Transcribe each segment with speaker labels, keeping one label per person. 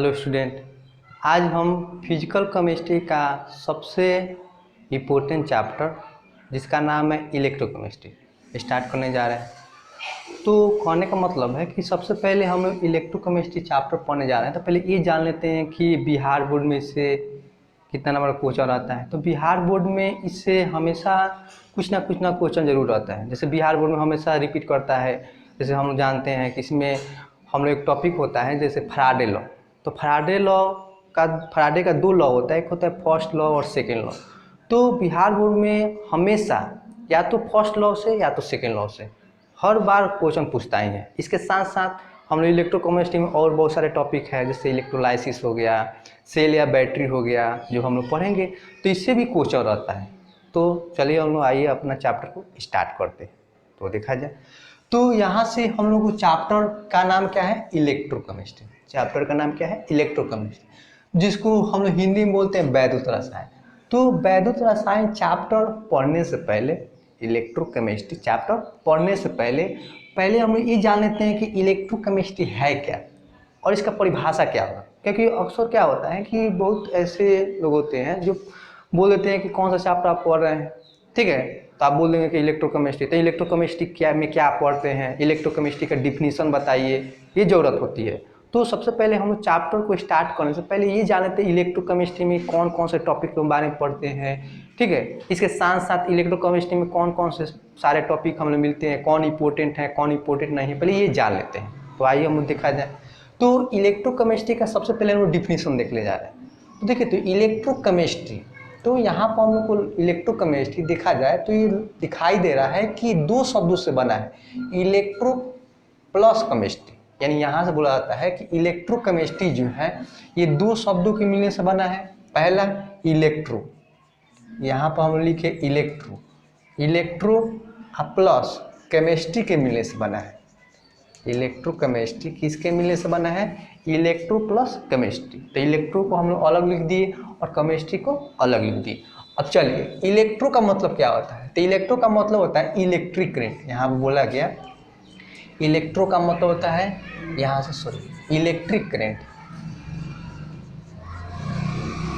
Speaker 1: Hello student, आज हम physical chemistry का सबसे इम्पोर्टेंट चैप्टर जिसका नाम है इलेक्ट्रोकेमिस्ट्री स्टार्ट करने जा रहे हैं। तो कहने का मतलब है कि सबसे पहले हम लोग इलेक्ट्रोकेमिस्ट्री चैप्टर पढ़ने जा रहे हैं। तो पहले ये जान लेते हैं कि बिहार बोर्ड में इससे कितना नंबर क्वेश्चन आता है। तो बिहार बोर्ड में इससे हमेशा कुछ ना क्वेश्चन जरूर आता है। जैसे बिहार बोर्ड में हमेशा रिपीट करता है। जैसे हम जानते हैं कि इसमें हम लोग एक टॉपिक होता है जैसे फैराडे लॉ। तो फैराडे का दो लॉ होता है, एक होता है फर्स्ट लॉ और सेकेंड लॉ। तो बिहार बोर्ड में हमेशा या तो फर्स्ट लॉ से या तो सेकेंड लॉ से हर बार क्वेश्चन पूछता ही है। इसके साथ साथ हम लोग इलेक्ट्रोकेमिस्ट्री में और बहुत सारे टॉपिक है, जैसे इलेक्ट्रोलाइसिस हो गया, सेल या बैटरी हो गया, जो हम लोग पढ़ेंगे। तो इससे भी क्वेश्चन रहता है। तो चलिए हम लोग आइए अपना चैप्टर को स्टार्ट करते हैं। तो देखा जाए तो यहाँ से हम लोग को चैप्टर का नाम क्या है, इलेक्ट्रोकेमिस्ट्री। चैप्टर का नाम क्या है, इलेक्ट्रोकेमिस्ट्री, जिसको हम लोग हिंदी में बोलते हैं वैद्युत रसायन। तो वैद्युत रसायन चैप्टर पढ़ने से पहले, इलेक्ट्रोकेमिस्ट्री चैप्टर पढ़ने से पहले हम लोग ये जान लेते हैं कि इलेक्ट्रोकेमिस्ट्री है क्या और इसका परिभाषा क्या होगा। क्योंकि अक्सर क्या होता है कि बहुत ऐसे लोग होते हैं जो बोल देते हैं कि कौन सा चैप्टर आप पढ़ रहे हैं, ठीक है, तो आप बोल देंगे कि इलेक्ट्रोकेमिस्ट्री। तो इलेक्ट्रोकेमिस्ट्री क्या में क्या पढ़ते हैं, इलेक्ट्रोकेमिस्ट्री का डिफिनीशन बताइए, ये ज़रूरत होती है। तो सबसे पहले हम लोग चैप्टर को स्टार्ट करने से पहले ये जान लेते हैं इलेक्ट्रोकेमिस्ट्री में कौन कौन से टॉपिक के बारे में पढ़ते हैं, ठीक है। इसके साथ साथ इलेक्ट्रोकेमिस्ट्री में कौन कौन से सारे टॉपिक हम लोग मिलते हैं, कौन इंपॉर्टेंट है कौन इंपॉर्टेंट नहीं है, पहले ये जान लेते हैं। तो आइए हम लोग देखा जाए तो इलेक्ट्रोकेमिस्ट्री का सबसे पहले हम लोग डिफिनीशन देख ले जा रहे हैं। तो देखिए, तो इलेक्ट्रोकेमिस्ट्री, तो यहाँ पर हम लोग को इलेक्ट्रोकेमिस्ट्री देखा जाए तो ये दिखाई दे रहा है कि दो शब्दों से बना है, इलेक्ट्रो प्लस केमिस्ट्री। यानी यहाँ से बोला जाता है कि इलेक्ट्रोकेमिस्ट्री जो है ये दो शब्दों के मिलने से बना है। पहला इलेक्ट्रो, यहाँ पर हम लिखे इलेक्ट्रो प्लस केमिस्ट्री के मिलने से बना है। इलेक्ट्रोकेमिस्ट्री किसके मिलने से बना है, इलेक्ट्रो प्लस केमिस्ट्री। तो इलेक्ट्रो को हम लोग अलग लिख दिए और केमिस्ट्री को अलग लिख दिए। अब चलिए, इलेक्ट्रो का मतलब क्या होता है। तो इलेक्ट्रो का मतलब होता है इलेक्ट्रिक करंट। यहाँ पर बोला गया इलेक्ट्रो का मतलब होता है, यहाँ से इलेक्ट्रिक करंट,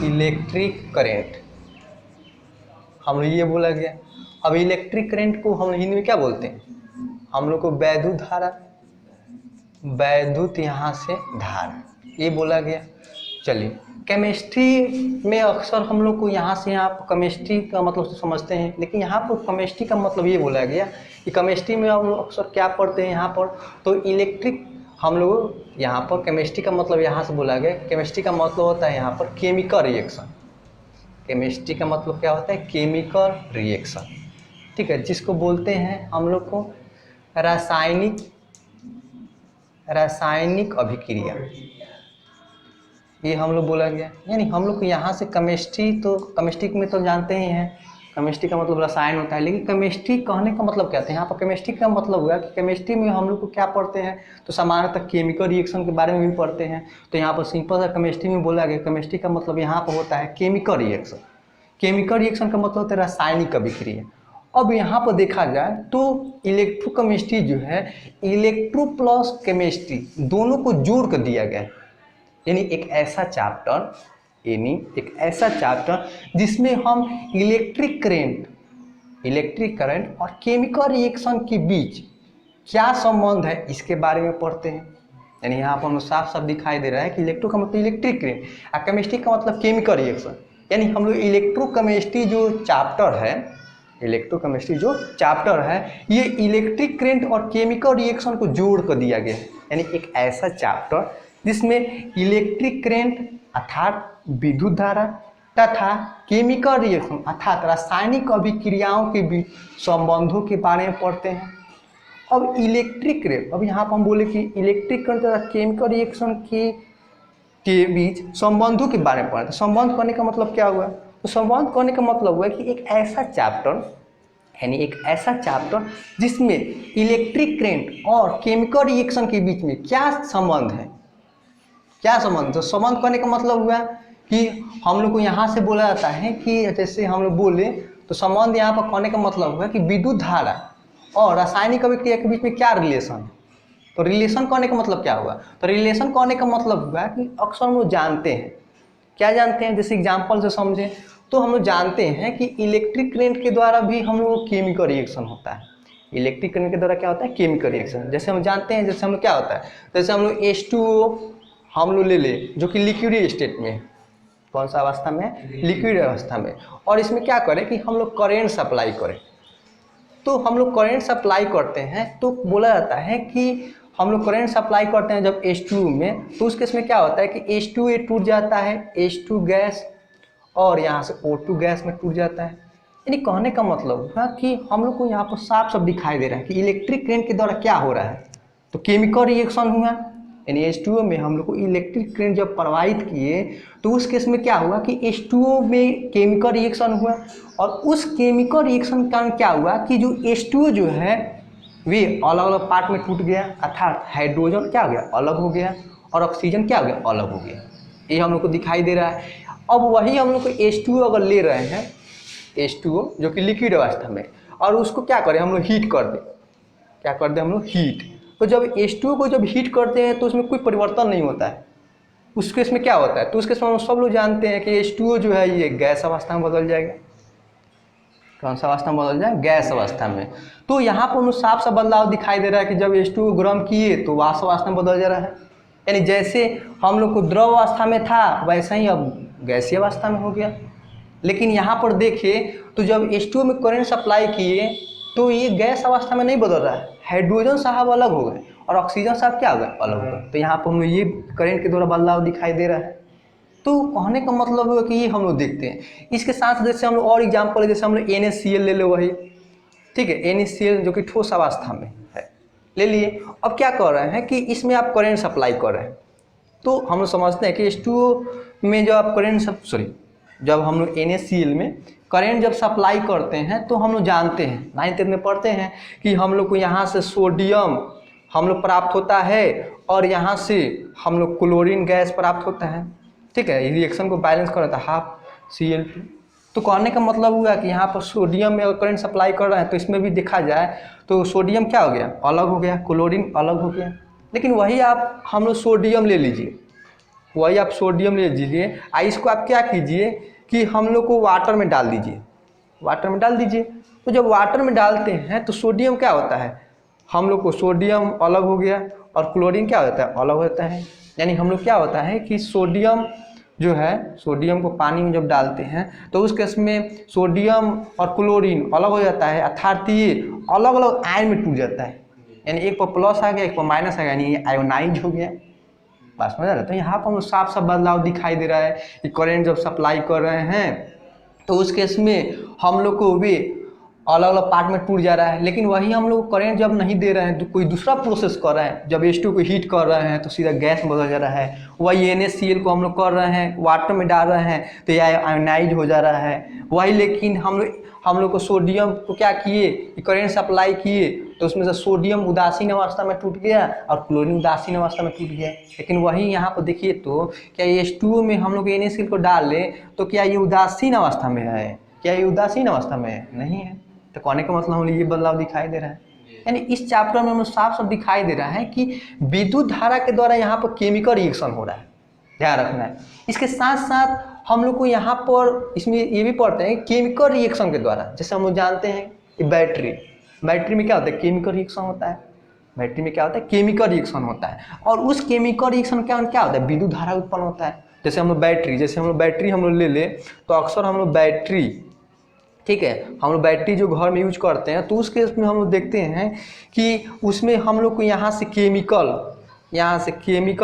Speaker 1: इलेक्ट्रिक करंट हम लोग ये बोला गया। अब इलेक्ट्रिक करंट को हम हिंदी में क्या बोलते हैं, हम लोग को वैद्युत धारा, वैद्युत यहाँ से धारा, ये बोला गया। चलिए, केमिस्ट्री में अक्सर हम लोग को यहाँ से यहाँ केमिस्ट्री का मतलब तो समझते हैं, लेकिन यहाँ पर केमिस्ट्री का मतलब ये बोला गया कि केमिस्ट्री में हम लोग अक्सर क्या पढ़ते हैं यहाँ पर, तो इलेक्ट्रिक हम लोग यहाँ पर केमिस्ट्री का मतलब यहाँ से बोला गया, केमिस्ट्री का मतलब होता है यहाँ पर केमिकल रिएक्शन। केमिस्ट्री का मतलब क्या होता है, केमिकल रिएक्शन, ठीक है, जिसको बोलते हैं हम लोग को रासायनिक अभिक्रिया, ये हम लोग बोला गया। यानी हम लोग को यहाँ से केमिस्ट्री, तो केमिस्ट्री में तो जानते ही हैं केमिस्ट्री का मतलब रसायन होता है, लेकिन केमिस्ट्री कहने का मतलब क्या था, यहाँ पर केमिस्ट्री का मतलब हुआ कि केमिस्ट्री में हम लोग को क्या पढ़ते हैं, तो सामान्यतः केमिकल रिएक्शन के बारे में भी पढ़ते हैं। तो यहाँ पर सिंपल सा केमिस्ट्री में बोला गया, केमिस्ट्री का मतलब यहाँ पर होता है केमिकल रिएक्शन। केमिकल रिएक्शन का मतलब होता है रासायनिक अभिक्रिया। अब यहाँ पर देखा जाए तो इलेक्ट्रोकेमिस्ट्री जो है, इलेक्ट्रो प्लस केमिस्ट्री दोनों को जोड़ कर दिया गया है। यानी एक ऐसा चैप्टर जिसमें हम इलेक्ट्रिक करंट और केमिकल रिएक्शन के बीच क्या संबंध है इसके बारे में पढ़ते हैं। यानी यहाँ पर हमें साफ साफ दिखाई दे रहा है कि इलेक्ट्रो का मतलब इलेक्ट्रिक करंट और केमिस्ट्री का मतलब केमिकल रिएक्शन। यानी हम लोग इलेक्ट्रोकेमिस्ट्री जो चैप्टर है ये इलेक्ट्रिक करंट और केमिकल रिएक्शन को जोड़ कर दिया गया है। यानी एक ऐसा चैप्टर जिसमें इलेक्ट्रिक करंट अर्थात विद्युत धारा तथा केमिकल रिएक्शन अर्थात रासायनिक अभिक्रियाओं के बीच संबंधों के बारे में पढ़ते हैं। अब इलेक्ट्रिक करंट, अब यहाँ पर हम बोले कि इलेक्ट्रिक करंट तथा केमिकल रिएक्शन के बीच संबंधों के बारे में पढ़ते हैं। संबंध करने का मतलब क्या हुआ, तो संबंध करने का मतलब हुआ कि एक ऐसा चैप्टर जिसमें इलेक्ट्रिक करंट और केमिकल रिएक्शन के बीच में क्या संबंध है, तो संबंध करने का मतलब हुआ कि हम लोग को यहाँ से बोला जाता है कि जैसे हम लोग बोले तो संबंध यहाँ पर करने का मतलब हुआ कि विद्युत धारा और रासायनिक अभिक्रिया के बीच में क्या रिलेशन है। तो रिलेशन कहने का मतलब क्या हुआ? तो रिलेशन कहने का मतलब हुआ कि अक्सर हम लोग जानते हैं, क्या जानते हैं, जैसे एग्जाम्पल से समझें तो हम लोग जानते हैं कि इलेक्ट्रिक करंट के द्वारा भी हम लोग को केमिकल रिएक्शन होता है। इलेक्ट्रिक करंट के द्वारा क्या होता है? Chemical reaction. जैसे हम जानते हैं, जैसे हम लोग क्या होता है, जैसे हम लोग H2O हम लोग ले जो कि लिक्विड स्टेट में, कौन सा अवस्था में? लिक्विड अवस्था में। और इसमें क्या करें कि हम लोग करेंट सप्लाई करें, तो हम लोग करंट सप्लाई करते हैं तो बोला जाता है कि हम लोग करंट सप्लाई करते हैं जब H2 में, तो उस केस में क्या होता है कि H2A टूट जाता है, H2 गैस, और यहाँ से O2 गैस में टूट जाता है। यानी कहने का मतलब है कि हम लोग को यहाँ पर साफ साफ दिखाई दे रहा है कि इलेक्ट्रिक करंट के द्वारा क्या हो रहा है, तो केमिकल रिएक्शन हुआ। यानी H2O में हम लोग को इलेक्ट्रिक करंट जब प्रवाहित किए तो उस केस में क्या हुआ कि H2O में केमिकल रिएक्शन हुआ, और उस केमिकल रिएक्शन के कारण क्या हुआ कि जो H2O जो है वे अलग अलग पार्ट में टूट गया, अर्थात हाइड्रोजन क्या हो गया? अलग हो गया, और ऑक्सीजन क्या हो गया? अलग हो गया। ये हम लोग को दिखाई दे रहा है। अब वही हम लोग को H2O अगर ले रहे हैं, H2O जो कि लिक्विड अवस्था में, और उसको क्या करें हम लोग? हीट कर दें। क्या कर दें हम लोग? हीट। तो जब H2O को जब हीट करते हैं तो उसमें कोई परिवर्तन नहीं होता है। उस केस में क्या होता है? तो उस केस में हम सब लोग जानते हैं कि H2O जो है ये गैस अवस्था में बदल जाएगा। कौन सा अवस्था में बदल जाए? गैस अवस्था में। तो यहाँ पर हमें साफ सा बदलाव दिखाई दे रहा है कि जब H2O गर्म किए तो वाष्प अवस्था में बदल जा रहा है। यानी जैसे हम लोग को द्रव अवस्था में था वैसा ही अब गैसीय अवस्था में हो गया। लेकिन यहाँ पर देखिए तो जब H2O में करंट सप्लाई किए तो ये गैस अवस्था में नहीं बदल रहा है, हाइड्रोजन साहब अलग हो गए और ऑक्सीजन साहब क्या हो गए? अलग हो गए। तो यहाँ पर हमें ये करंट के द्वारा बदलाव दिखाई दे रहा है। तो कहने का मतलब है कि ये हम लोग देखते हैं। इसके साथ जैसे हम लोग और एग्जाम्पल है, जैसे हम लोग NaCl ले लो, वही ठीक है, NaCl जो कि ठोस अवस्था में है, ले लिए। अब क्या कर रहे हैं कि इसमें आप करंट सप्लाई कर रहे हैं, तो हम लोग समझते हैं कि H2O में जब आप जब हम लोग NaCl में करंट जब सप्लाई करते हैं तो हम लोग जानते हैं, 9th में पढ़ते हैं कि हम लोग को यहाँ से सोडियम हम लोग प्राप्त होता है और यहाँ से हम लोग क्लोरीन गैस प्राप्त होता है। ठीक है, रिएक्शन को बैलेंस कर रहा था हाफ Cl2। तो कहने का मतलब हुआ कि यहाँ पर सोडियम में अगर करंट सप्लाई कर रहे हैं तो इसमें भी देखा जाए तो सोडियम क्या हो गया? अलग हो गया, क्लोरीन अलग हो गया। लेकिन वही आप हम लोग सोडियम ले लीजिए, वही आप सोडियम ले लीजिए, इसको आप क्या कीजिए कि हम लोग को वाटर में डाल दीजिए, वाटर में डाल दीजिए। तो जब वाटर में डालते हैं तो सोडियम क्या होता है? हम लोग को सोडियम अलग हो गया और क्लोरीन क्या होता है? अलग होता है। यानी हम लोग क्या होता है कि सोडियम जो है, सोडियम को पानी में जब डालते हैं तो उस केस में सोडियम और क्लोरीन अलग हो जाता है, अर्थात ये अलग अलग आयन में टूट जाता है। यानी एक पर प्लस आ गया, एक पर माइनस आ गया, यानी ये आयोनाइज हो गया। बात समझ आ रहा है? तो यहाँ पर हम साफ साफ बदलाव दिखाई दे रहा है कि करंट जब सप्लाई कर रहे हैं तो उस केस में हम लोग को भी अलग अलग पार्ट में टूट जा रहा है। लेकिन वही हम लोग करंट जब नहीं दे रहे हैं तो कोई दूसरा प्रोसेस कर रहे हैं, जब H2 को हीट कर रहे हैं तो सीधा गैस में बदल जा रहा है। वही NaCl को हम लोग कर रहे हैं, वाटर में डाल रहे हैं तो यह आयोनाइज हो जा रहा है। वही लेकिन हम लोग को सोडियम को क्या किए कि करंट सप्लाई किए तो उसमें से सोडियम उदासीन अवस्था में टूट गया और क्लोरीन उदासीन अवस्था में टूट गया। लेकिन वही यहाँ पर देखिए तो क्या H2O में हम लोग NaCl को डाल लें तो क्या ये उदासीन अवस्था में है? क्या ये उदासीन अवस्था में है? नहीं है। तो कहने का मतलब हमें ये बदलाव दिखाई दे रहा है। यानी इस चैप्टर में हमें साफ साफ दिखाई दे रहा है कि विद्युत धारा के द्वारा यहाँ पर केमिकल रिएक्शन हो रहा है, ध्यान रखना है। इसके साथ साथ हम लोग को यहाँ पर इसमें ये भी पढ़ते हैं केमिकल रिएक्शन के द्वारा, जैसे हम लोग जानते हैं कि बैटरी में क्या होता है? केमिकल रिएक्शन होता है। बैटरी में क्या होता है? केमिकल रिएक्शन होता है। और उस केमिकल रिएक्शन के कारण क्या होता है? विद्युत धारा उत्पन्न होता है। जैसे हम लोग बैटरी हम लोग ले ले तो अक्सर हम लोग बैटरी, ठीक है, हम लोग बैटरी जो घर में यूज करते हैं तो उस केस में हम लोग देखते हैं कि उसमें हम लोग को यहाँ से केमिकल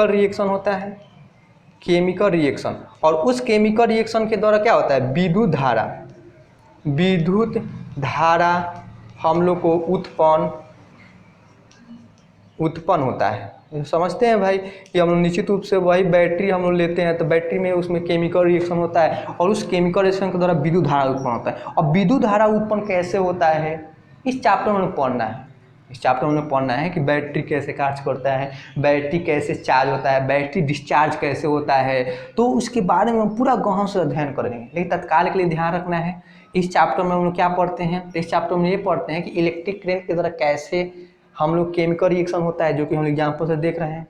Speaker 1: रिएक्शन होता है, केमिकल रिएक्शन। और उस केमिकल रिएक्शन के द्वारा क्या होता है? विद्युत धारा हम लोग को उत्पन्न होता है। समझते हैं भाई कि हम लोग निश्चित रूप से वही बैटरी हम लोग लेते हैं तो बैटरी में उसमें केमिकल रिएक्शन होता है और उस केमिकल रिएक्शन के द्वारा विद्युत धारा उत्पन्न होता है। और विद्युत धारा उत्पन्न कैसे होता है इस चैप्टर में पढ़ना है। इस चैप्टर में पढ़ना है कि बैटरी कैसे कार्य करता है, बैटरी कैसे चार्ज होता है, बैटरी डिस्चार्ज कैसे होता है, तो उसके बारे में हम पूरा गहन से अध्ययन करेंगे। लेकिन तत्काल के लिए ध्यान रखना है इस चैप्टर में हम लोग क्या पढ़ते हैं? तो इस चैप्टर में ये पढ़ते हैं कि इलेक्ट्रिक करंट के द्वारा कैसे हम लोग केमिकल रिएक्शन होता है जो कि हम एग्जाम्पल से देख रहे हैं,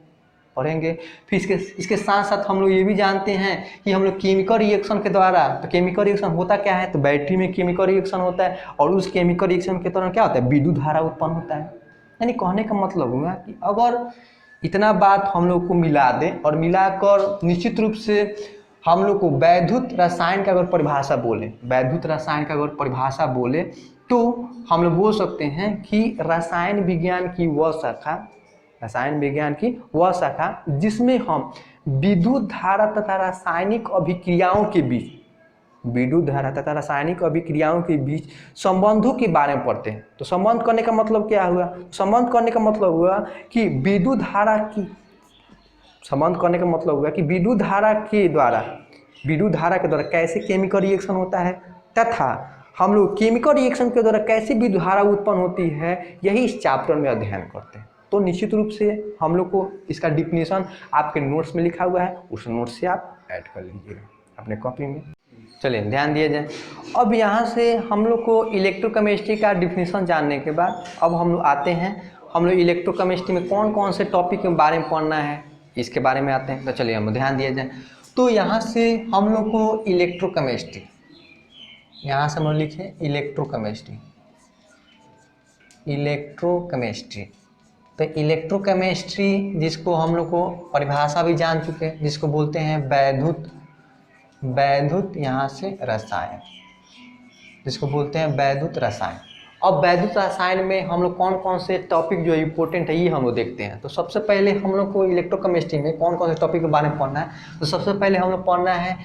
Speaker 1: पढ़ेंगे। फिर इसके साथ साथ हम लोग ये भी जानते हैं कि हम लोग केमिकल रिएक्शन के द्वारा, तो केमिकल रिएक्शन होता क्या है, तो बैटरी में केमिकल रिएक्शन होता है और उस केमिकल रिएक्शन के दौरान क्या होता है, विद्युत धारा उत्पन्न होता है। यानी कहने का मतलब हुआ कि अगर इतना बात हम लोग को मिला दें और मिलाकर निश्चित रूप से हम लोग को वैद्युत रसायन का अगर परिभाषा बोले, वैद्युत रसायन का अगर परिभाषा बोले तो हम लोग बोल सकते हैं कि रसायन विज्ञान की वह शाखा, रसायन विज्ञान की वह शाखा जिसमें हम विद्युत धारा तथा रासायनिक अभिक्रियाओं के बीच, विद्युत धारा तथा रासायनिक अभिक्रियाओं के बीच संबंधों के बारे में पढ़ते हैं। तो संबंध करने का मतलब क्या हुआ, संबंध करने का मतलब हुआ कि विद्युत धारा की, संबंध करने का मतलब हुआ कि विद्युत धारा के द्वारा, विद्युत धारा के द्वारा कैसे केमिकल रिएक्शन होता है तथा हम लोग केमिकल रिएक्शन के द्वारा कैसे विद्युत धारा उत्पन्न होती है, यही इस चैप्टर में अध्ययन करते हैं। तो निश्चित रूप से हम लोग को इसका डिफिनेशन आपके नोट्स में लिखा हुआ है, उस नोट्स से आप ऐड कर लीजिएगा अपने कॉपी में। चलिए ध्यान दिया जाए। अब यहाँ से हम लोग को इलेक्ट्रोकेमिस्ट्री का डिफिनेशन जानने के बाद अब हम लोग आते हैं, हम लोग इलेक्ट्रोकेमिस्ट्री में कौन कौन से टॉपिक के बारे में पढ़ना है इसके बारे में आते हैं। तो चलिए हम ध्यान दिया जाए। तो यहाँ से हम लोग को इलेक्ट्रोकेमिस्ट्री, यहाँ से हम लोग लिखे इलेक्ट्रोकेमिस्ट्री, इलेक्ट्रोकेमिस्ट्री। तो इलेक्ट्रोकेमिस्ट्री जिसको हम लोग को परिभाषा भी जान चुके हैं, जिसको बोलते हैं वैद्युत, वैद्युत यहाँ से रसायन, जिसको बोलते हैं वैद्युत रसायन। अब वैद्युत रसायन में हम लोग कौन कौन से टॉपिक जो इम्पोर्टेंट है ये हम लोग देखते हैं। तो सबसे पहले हम लोग को इलेक्ट्रोकेमिस्ट्री में कौन कौन से टॉपिक के बारे में पढ़ना है, तो सबसे पहले हम लोग पढ़ना है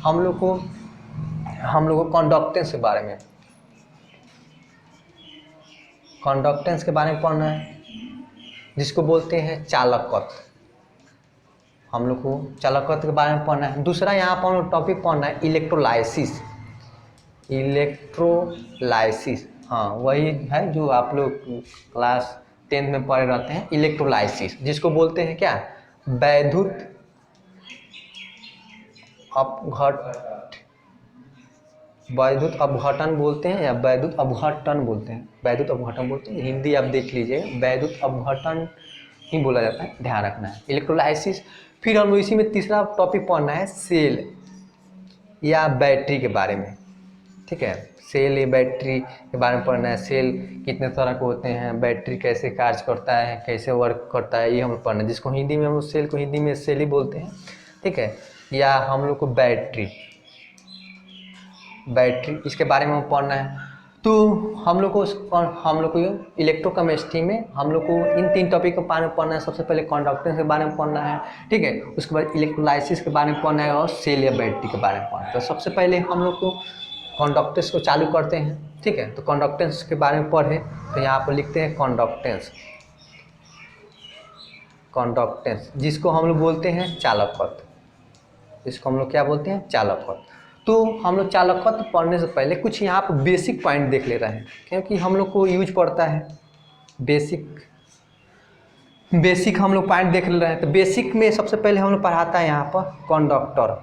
Speaker 1: हम लोग को कंडक्टेंस के बारे में, कंडक्टेंस के बारे में पढ़ना है, जिसको बोलते हैं चालकत्व। हम लोग को चालकत्व के बारे में पढ़ना है। दूसरा यहाँ पर हम लोग टॉपिक पढ़ना है इलेक्ट्रोलाइसिस, इलेक्ट्रोलाइसिस, हाँ वही है जो आप लोग क्लास 10 में पढ़े रहते हैं, इलेक्ट्रोलाइसिस, जिसको बोलते हैं क्या, वैद्युत अपघट, वैद्युत अपघटन बोलते हैं या वैद्युत अपघटन बोलते हैं, वैद्युत अपघटन बोलते हैं, हिंदी आप देख लीजिए, वैद्युत अपघटन ही बोला जाता है, ध्यान रखना है इलेक्ट्रोलाइसिस। फिर हम इसी में तीसरा टॉपिक पढ़ना है सेल या बैटरी के बारे में, ठीक है, सेल या बैटरी के बारे में पढ़ना है। सेल कितने तरह के होते हैं, बैटरी कैसे कार्य करता है, कैसे वर्क करता है, ये हम लोग पढ़ना है, जिसको हिंदी में हम लोग सेल को हिंदी में सेल ही बोलते हैं, ठीक है। या हम लोग को बैटरी, बैटरी इसके बारे में हम पढ़ना है। तो हम लोग को इलेक्ट्रोकेमिस्ट्री में हम लोग को इन 3 टॉपिक के बारे में पढ़ना है। सबसे पहले कंडक्टेंस के बारे में पढ़ना है, ठीक है, उसके बाद इलेक्ट्रोलाइसिस के बारे में पढ़ना है और सेल या बैटरी के बारे में पढ़ना है। तो सबसे पहले हम लोग को कंडक्टेंस को चालू करते हैं, ठीक है। तो कंडक्टेंस के बारे में पढ़े तो यहाँ पर लिखते हैं कंडक्टेंस, कंडक्टेंस जिसको हम लोग बोलते हैं चालकत्व, इसको हम लोग क्या बोलते हैं, चालकत्व। तो हम लोग चालकत्व पढ़ने से पहले कुछ यहाँ पर बेसिक पॉइंट देख ले रहे हैं, क्योंकि हम लोग को यूज पड़ता है बेसिक हम लोग पॉइंट देख ले रहे हैं। तो बेसिक में सबसे पहले हम लोग पढ़ाता है यहाँ पर कंडक्टर।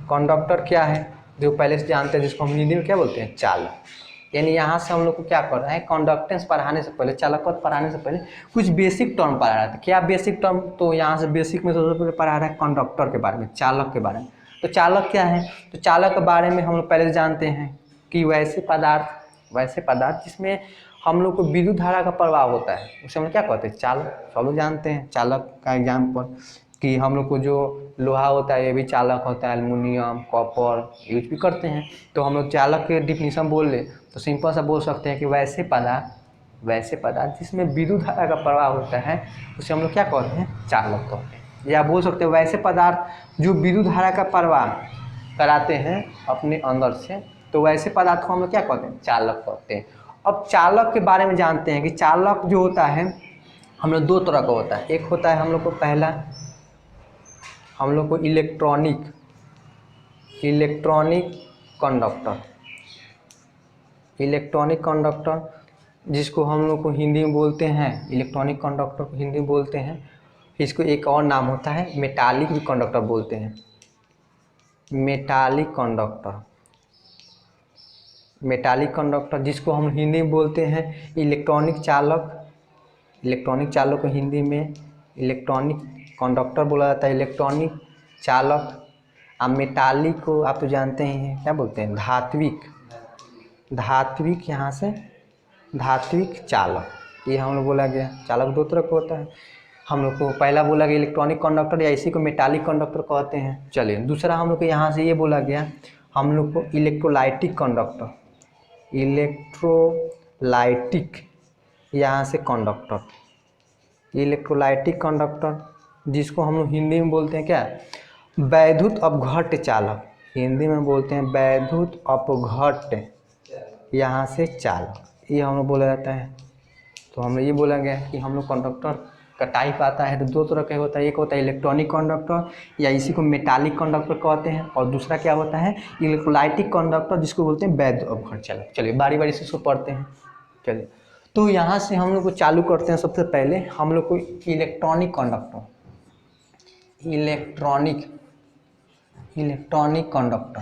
Speaker 1: कंडक्टर क्या है जो पहले से जानते हैं, जिसको हम हिंदी में क्या बोलते हैं, चालक। यानी यहाँ से हम लोग को क्या कर रहे हैं, कंडक्टेंस पढ़ाने से पहले, चालकत्व पढ़ाने से पहले कुछ बेसिक टर्म पढ़ा रहा था। क्या बेसिक टर्म, तो यहाँ से बेसिक में सबसे पहले पढ़ा रहा है कंडक्टर के बारे में, चालक के बारे में। तो चालक क्या है, तो चालक के बारे में हम लोग पहले से जानते हैं कि वैसे पदार्थ जिसमें हम लोग को विद्युत धारा का प्रवाह होता है उसे हम लोग क्या कहते हैं, चालक। सब लोग जानते हैं चालक का एग्जाम्पल कि हम लोग को जो लोहा होता है ये भी चालक होता है, एल्युमिनियम, कॉपर यूज भी करते हैं। तो हम लोग चालक के डिफिनीशन बोल ले तो सिंपल सा बोल सकते हैं कि वैसे पदार्थ जिसमें विद्युत धारा का प्रवाह होता है उसे हम लोग क्या कहते हैं, चालक कहते हैं। या बोल सकते हैं वैसे पदार्थ जो विद्युत धारा का प्रवाह कराते हैं अपने अंदर से, तो वैसे पदार्थ को हम लोग क्या कहते हैं, चालक कहते हैं। अब चालक के बारे में जानते हैं कि चालक जो होता है हम लोग 2 तरह का होता है। एक होता है हम लोग को पहला, हम लोग को इलेक्ट्रॉनिक कंडक्टर, जिसको हम लोग को हिंदी में बोलते हैं, इलेक्ट्रॉनिक कंडक्टर को हिंदी में बोलते हैं। इसको एक और नाम होता है मेटालिक भी कंडक्टर बोलते हैं, मेटालिक कंडक्टर, मेटालिक कंडक्टर, जिसको हम हिंदी में बोलते हैं इलेक्ट्रॉनिक चालक। इलेक्ट्रॉनिक चालक को हिंदी में इलेक्ट्रॉनिक कंडक्टर बोला जाता है, इलेक्ट्रॉनिक चालक। अब मेटालिक को आप तो जानते ही हैं, क्या बोलते हैं, धात्विक। धात्विक यहाँ से धात्विक चालक, ये हम लोग बोला गया। चालक दो तरह का होता है, हम लोग को पहला बोला गया इलेक्ट्रॉनिक कंडक्टर या इसी को मेटालिक कंडक्टर कहते हैं। चलिए दूसरा हम लोग को यहाँ से ये बोला गया हम लोग को इलेक्ट्रोलाइटिक कंडक्टर। इलेक्ट्रोलाइटिक यहाँ से कंडक्टर, इलेक्ट्रोलाइटिक कंडक्टर जिसको हम लोग हिंदी में बोलते हैं क्या, वैद्युत अपघट्य चालक। हिंदी में बोलते हैं वैद्युत अपघट्य यहाँ से चालक, ये हम लोग बोला जाता है। तो हम लोग ये बोला गया कि हम लोग कंडक्टर का टाइप आता है तो दो तरह का होता है, एक होता है इलेक्ट्रॉनिक कंडक्टर या इसी को मेटालिक कंडक्टर कहते हैं, और दूसरा क्या होता है इलेक्ट्रोलाइटिक कंडक्टर जिसको बोलते हैं वैद्युत अपघट्य चालक। चलिए बारी बारी से इसको पढ़ते हैं। चलिए तो यहाँ से हम लोग को चालू करते हैं। सबसे पहले हम लोग को इलेक्ट्रॉनिक कंडक्टर, इलेक्ट्रॉनिक कंडक्टर,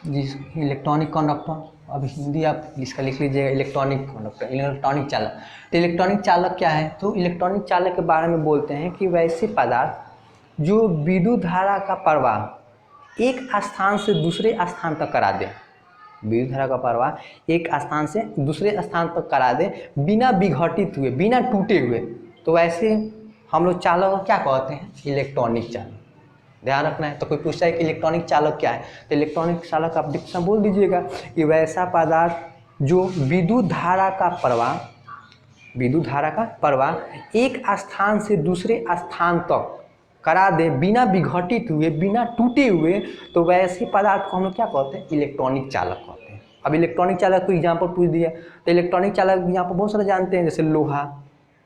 Speaker 1: जिस इलेक्ट्रॉनिक कंडक्टर, अब हिंदी आप इसका लिख लीजिएगा इलेक्ट्रॉनिक कंडक्टर, इलेक्ट्रॉनिक चालक। तो इलेक्ट्रॉनिक चालक क्या है, तो इलेक्ट्रॉनिक चालक के बारे में बोलते हैं कि वैसे पदार्थ जो विद्युत धारा का प्रवाह एक स्थान से दूसरे स्थान तक करा दे, विद्युत धारा का प्रवाह एक स्थान से दूसरे स्थान तक करा दे बिना विघटित हुए, बिना टूटे हुए, तो वैसे हम लोग चालक को क्या कहते हैं, इलेक्ट्रॉनिक चालक। ध्यान रखना है। तो कोई पूछता है कि इलेक्ट्रॉनिक चालक क्या है, तो इलेक्ट्रॉनिक चालक आप डिक्शन बोल दीजिएगा कि वैसा पदार्थ जो विद्युत धारा का प्रवाह एक स्थान से दूसरे स्थान तक करा दे बिना विघटित हुए, बिना टूटे हुए, तो वैसे पदार्थ को हम लोग क्या कहते हैं, इलेक्ट्रॉनिक चालक कहते हैं। अब इलेक्ट्रॉनिक चालक को एग्जाम्पल पूछ दिया, तो इलेक्ट्रॉनिक चालक यहाँ पर बहुत सारे जानते हैं, जैसे लोहा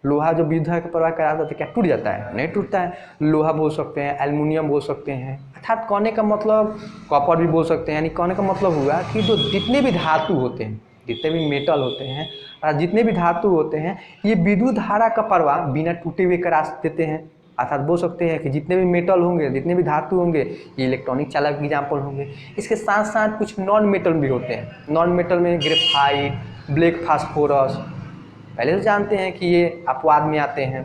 Speaker 1: जो विद्युत धारा का प्रवाह कराता है तो क्या टूट जाता है, नहीं टूटता है। लोहा बोल सकते हैं, एल्युमिनियम बोल सकते हैं, अर्थात कहने का मतलब कॉपर भी बोल सकते हैं। यानी कहने का मतलब हुआ कि जो जितने भी धातु होते हैं, जितने भी मेटल होते हैं और जितने भी धातु होते हैं, ये विद्युत धारा का प्रवाह बिना टूटे हुए करा देते हैं। अर्थात बोल सकते हैं कि जितने भी मेटल होंगे, जितने भी धातु होंगे, ये इलेक्ट्रॉनिक चालक एग्जाम्पल होंगे। इसके साथ साथ कुछ नॉन मेटल भी होते हैं। नॉन मेटल में ग्रेफाइट, ब्लैक फास्फोरस, पहले तो जानते हैं कि ये अपवाद में आते हैं,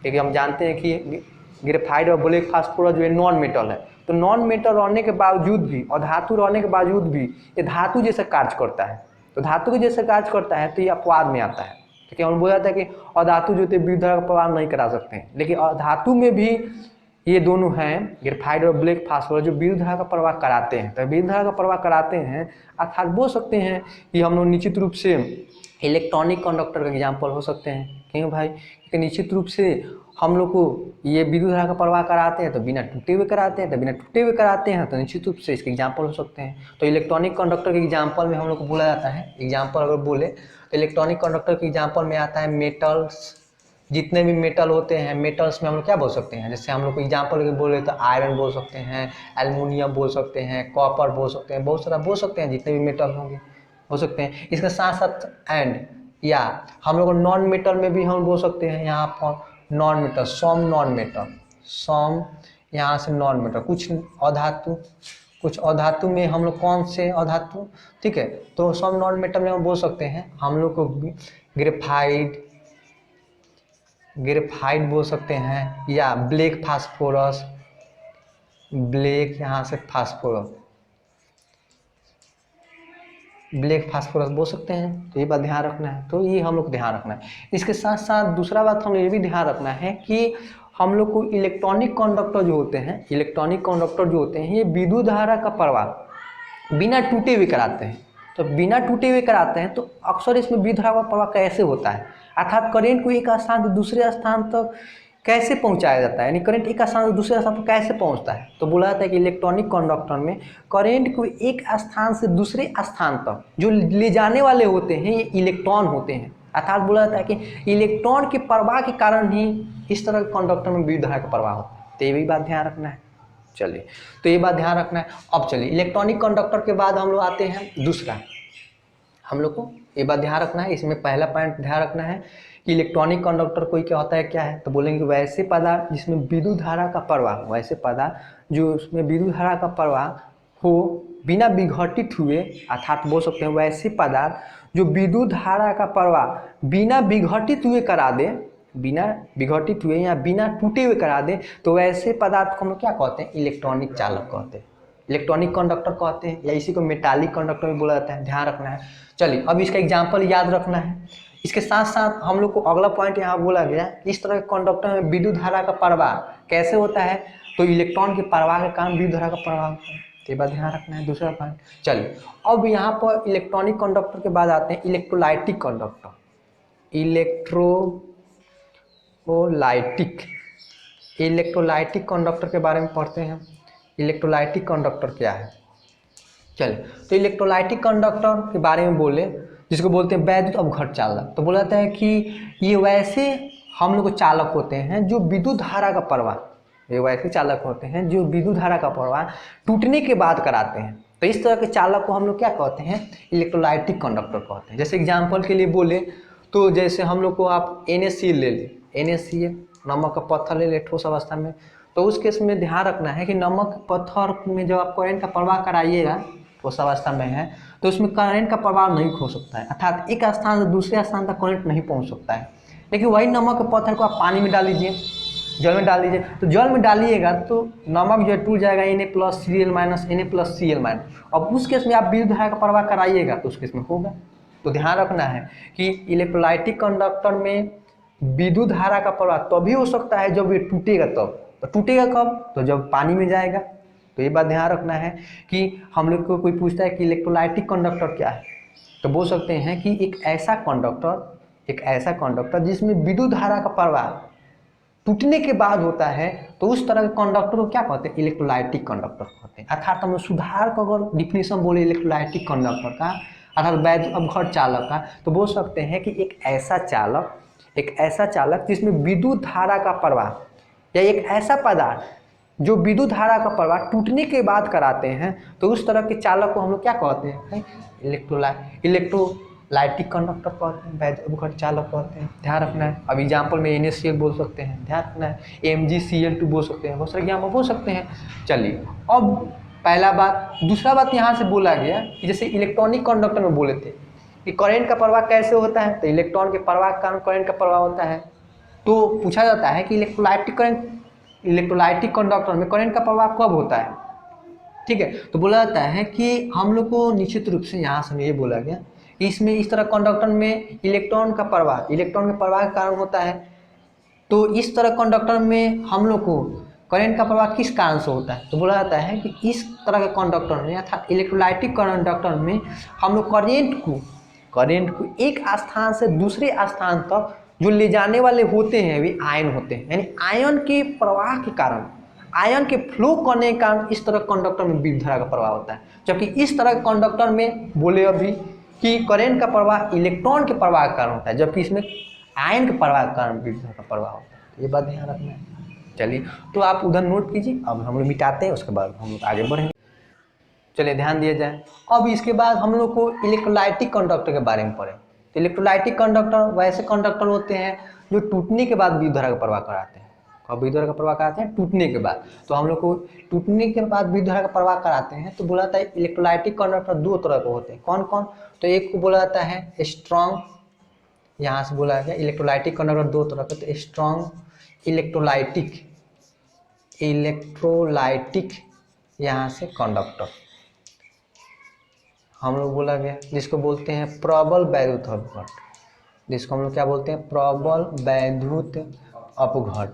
Speaker 1: क्योंकि हम जानते हैं कि ग्रेफाइट और ब्लैक फास्फोरस जो है नॉन मेटल है। तो नॉन मेटल रहने के बावजूद भी और धातु रहने के बावजूद भी ये धातु जैसे कार्य करता है। तो धातु के जैसे कार्य करता है तो ये अपवाद में आता है, क्योंकि हम बोला जाता है कि अधातु जो होते विद्युत धारा का प्रवाह नहीं करा सकते हैं, लेकिन धातु में भी ये दोनों हैं, ग्रेफाइट और ब्लैक फास्फोरस, जो विद्युत धारा का प्रवाह कराते हैं। तो विद्युत धारा का प्रवाह कराते हैं, अर्थात बोल सकते हैं कि हम लोग निश्चित रूप से इलेक्ट्रॉनिक कंडक्टर का एग्जाम्पल हो सकते हैं। क्यों भाई, क्योंकि निश्चित रूप से हम लोग को ये विद्युत धारा का प्रवाह कराते हैं तो बिना टूटे हुए कराते हैं, तो बिना टूटे हुए कराते हैं तो निश्चित रूप से इसके एग्जाम्पल हो सकते हैं। तो इलेक्ट्रॉनिक कंडक्टर के एग्जाम्पल में हम लोग को बोला जाता है, एग्जाम्पल अगर बोले तो इलेक्ट्रॉनिक कंडक्टर के एग्जाम्पल में आता है मेटल्स। जितने भी मेटल होते हैं, मेटल्स में हम लोग क्या बोल सकते हैं, जैसे हम लोग को एग्जाम्पल बोले तो आयरन बोल सकते हैं, एल्युमिनियम बोल सकते हैं, कॉपर बोल सकते हैं, बहुत सारा बोल सकते हैं, जितने भी मेटल होंगे हो सकते हैं। इसके साथ साथ एंड या हम लोग नॉन मेटल में भी हम बोल सकते हैं, यहाँ पर नॉन मेटल, सॉम नॉन मेटल, सॉम यहाँ से नॉन मेटल, कुछ अधातु में हम लोग कौन से अधातु, ठीक है, तो सॉम नॉन मेटल में हम बोल सकते हैं हम लोग को ग्रेफाइट बोल सकते हैं, या ब्लैक फास्फोरस, ब्लैक यहाँ से फास्फोरस, ब्लैक फास्फोरस बोल सकते हैं। तो ये बात ध्यान रखना है, तो ये हम लोग को ध्यान रखना है। इसके साथ साथ दूसरा बात हम लोग ये भी ध्यान रखना है कि हम लोग को इलेक्ट्रॉनिक कंडक्टर जो होते हैं, इलेक्ट्रॉनिक कंडक्टर जो होते हैं, ये विद्युत धारा का प्रवाह बिना टूटे हुए कराते हैं। तो बिना टूटे हुए कराते हैं तो अक्सर इसमें विद्युत धारा का प्रवाह कैसे होता है, अर्थात करंट को एक स्थान से दूसरे स्थान तक कैसे पहुंचाया जाता है, यानी करंट एक स्थान से दूसरे स्थान पर कैसे पहुंचता है। तो बोला जाता है कि इलेक्ट्रॉनिक कंडक्टर में करंट को एक स्थान से दूसरे स्थान तक जो ले जाने वाले होते हैं ये इलेक्ट्रॉन होते हैं। अर्थात बोला जाता है कि इलेक्ट्रॉन के प्रवाह के कारण ही इस तरह के कंडक्टर में विद्युत धारा का प्रवाह होता है। तो ये भी बात ध्यान रखना है। चलिए, तो ये बात ध्यान रखना है। अब चलिए इलेक्ट्रॉनिक कंडक्टर के बाद हम लोग आते हैं दूसरा, हम लोग को ये बात ध्यान रखना है। इसमें पहला पॉइंट ध्यान रखना है कि इलेक्ट्रॉनिक कंडक्टर कोई क्या होता है, क्या है, तो बोलेंगे वैसे पदार्थ जिसमें विद्युत धारा का प्रवाह, वैसे पदार्थ जो उसमें विद्युत धारा का प्रवाह हो बिना विघटित हुए, अर्थात बोल सकते हैं वैसे पदार्थ जो विद्युत धारा का प्रवाह बिना विघटित हुए करा दे, बिना विघटित हुए या बिना टूटे हुए करा दे, तो वैसे पदार्थ को हम लोग क्या कहते हैं? इलेक्ट्रॉनिक चालक कहते हैं, इलेक्ट्रॉनिक कंडक्टर कहते हैं, या इसी को मेटालिक कंडक्टर भी बोला जाता है। ध्यान रखना है। चलिए अब इसका एग्जाम्पल याद रखना है। इसके साथ साथ हम लोग को अगला पॉइंट यहाँ बोला गया कि इस तरह के कंडक्टर में विद्युत धारा का प्रवाह कैसे होता है, तो इलेक्ट्रॉन के प्रवाह के कारण विद्युत धारा का प्रवाह होता है। तो ये बात ध्यान रखना है। दूसरा पॉइंट, चलिए अब यहाँ पर इलेक्ट्रॉनिक कंडक्टर के बाद आते हैं इलेक्ट्रोलाइटिक कंडक्टर। इलेक्ट्रोलाइटिक कंडक्टर के बारे में पढ़ते हैं। इलेक्ट्रोलाइटिक कंडक्टर क्या है? चलिए तो इलेक्ट्रोलाइटिक कंडक्टर के बारे में बोले, जिसको बोलते हैं वैद्युत अपघट चालक। तो बोला जाता है कि ये वैसे हम लोग चालक होते हैं जो विद्युत धारा का प्रवाह, ये वैसे चालक होते हैं जो विद्युत धारा का प्रवाह टूटने के बाद कराते हैं। तो इस तरह के चालक को हम लोग क्या कहते हैं? इलेक्ट्रोलाइटिक कंडक्टर कहते हैं। जैसे एग्जाम्पल के लिए बोले तो जैसे हम लोग को आप NaCl ले लें, NaCl नमक का पत्थर ले ले ठोस अवस्था में, तो उस केस में ध्यान रखना है कि नमक पत्थर में जब आप करंट का प्रवाह कराइएगा, ठोस अवस्था में है, तो उसमें करंट का प्रवाह नहीं हो सकता है, अर्थात एक स्थान से दूसरे स्थान तक करंट नहीं पहुंच सकता है। लेकिन वही नमक के पत्थर को आप पानी में डाल दीजिए, जल में डाल दीजिए, तो जल में डालिएगा तो नमक जो है टूट जाएगा, Na+Cl- Na+Cl-। अब उस केस में आप विद्युत धारा का प्रवाह कराइएगा तो उस केस में होगा। तो ध्यान रखना है कि इलेक्ट्रोलाइटिक कंडक्टर में विद्युत धारा का प्रवाह तभी हो सकता है जब ये टूटेगा तब। तो टूटेगा कब? तो जब पानी में जाएगा। तो ये बात ध्यान रखना है कि हम लोग को कोई पूछता है कि इलेक्ट्रोलाइटिक कंडक्टर क्या है, तो बोल सकते हैं कि एक ऐसा कंडक्टर जिसमें विद्युत धारा का प्रवाह टूटने के बाद होता है, तो उस तरह के कंडक्टर को क्या कहते हैं? इलेक्ट्रोलाइटिक कंडक्टर कहते हैं। अर्थात हम सुधार का अगर डिफिनेशन बोले इलेक्ट्रोलाइटिक कंडक्टर का, अर्थात वैद्युत अपघट चालक का, तो बोल सकते हैं कि एक ऐसा चालक जिसमें विद्युत धारा का प्रवाह, या एक ऐसा पदार्थ जो विद्युत धारा का प्रवाह टूटने के बाद कराते हैं, तो उस तरह के चालक को हम लोग क्या कहते हैं? इलेक्ट्रोलाइटिक कंडक्टर कहते हैं, वैद्युत अपघट चालक कहते हैं। ध्यान रखना है। अब एग्जाम्पल में NaCl बोल सकते हैं, ध्यान रखना है, MgCl2 बोल सकते हैं, बहुत सारे एग्जाम्पल बोल सकते हैं। चलिए अब पहला बात। दूसरा बात यहाँ से बोला गया कि जैसे इलेक्ट्रॉनिक कंडक्टर में बोले थे कि करंट का प्रवाह कैसे होता है, तो इलेक्ट्रॉन के प्रवाह के कारण करंट का प्रवाह होता है। तो पूछा जाता है कि इलेक्ट्रोलाइटिक कंडक्टर में करंट का प्रवाह कब होता है? ठीक है, तो बोला जाता है कि हम लोग को निश्चित रूप से यहाँ से ये बोला गया कि इसमें इस तरह कंडक्टर में इलेक्ट्रॉन के प्रवाह के कारण होता है। तो इस तरह कंडक्टर में हम लोग को करंट का प्रवाह किस कारण से होता है? तो बोला जाता है कि इस तरह के कंडक्टर में, अर्थात इलेक्ट्रोलाइटिक कंडक्टर में हम लोग करंट को एक स्थान से दूसरे स्थान तक जो ले जाने वाले होते हैं वे आयन होते हैं, यानी आयन के प्रवाह के कारण, आयन के फ्लो करने के कारण इस तरह कंडक्टर में विद्युत धारा का प्रवाह होता है। जबकि इस तरह के कंडक्टर में बोले अभी कि करंट का प्रवाह इलेक्ट्रॉन के प्रवाह के कारण होता है, जबकि इसमें आयन के प्रवाह के कारण विद्युत धारा का प्रवाह होता है। ये बात ध्यान रखना है। चलिए तो आप उधर नोट कीजिए, अब हम लोग मिटाते हैं, उसके बाद हम लोग आगे बढ़ेंगे। चलिए ध्यान दिया जाए। अब इसके बाद हम लोग को इलेक्ट्रोलाइटिक कंडक्टर के बारे में पढ़े। तो इलेक्ट्रोलाइटिक कंडक्टर वैसे कंडक्टर होते हैं जो टूटने के बाद विद्युत धारा का प्रवाह कराते हैं। कब विद्युत धारा का प्रवाह कराते हैं? टूटने के बाद। तो हम लोग को टूटने के बाद विद्युत धारा का प्रवाह कराते हैं। तो बोला जाता है इलेक्ट्रोलाइटिक कंडक्टर दो तरह के होते हैं। कौन कौन? तो एक को बोला जाता है स्ट्रॉन्ग, यहाँ से बोला गया इलेक्ट्रोलाइटिक कंडक्टर दो तरह के, तो स्ट्रॉन्ग इलेक्ट्रोलाइटिक यहाँ से कंडक्टर हम लोग बोला गया, जिसको बोलते हैं प्रबल वैद्युत अपघट, जिसको हम लोग क्या बोलते हैं? प्रबल वैद्युत अपघट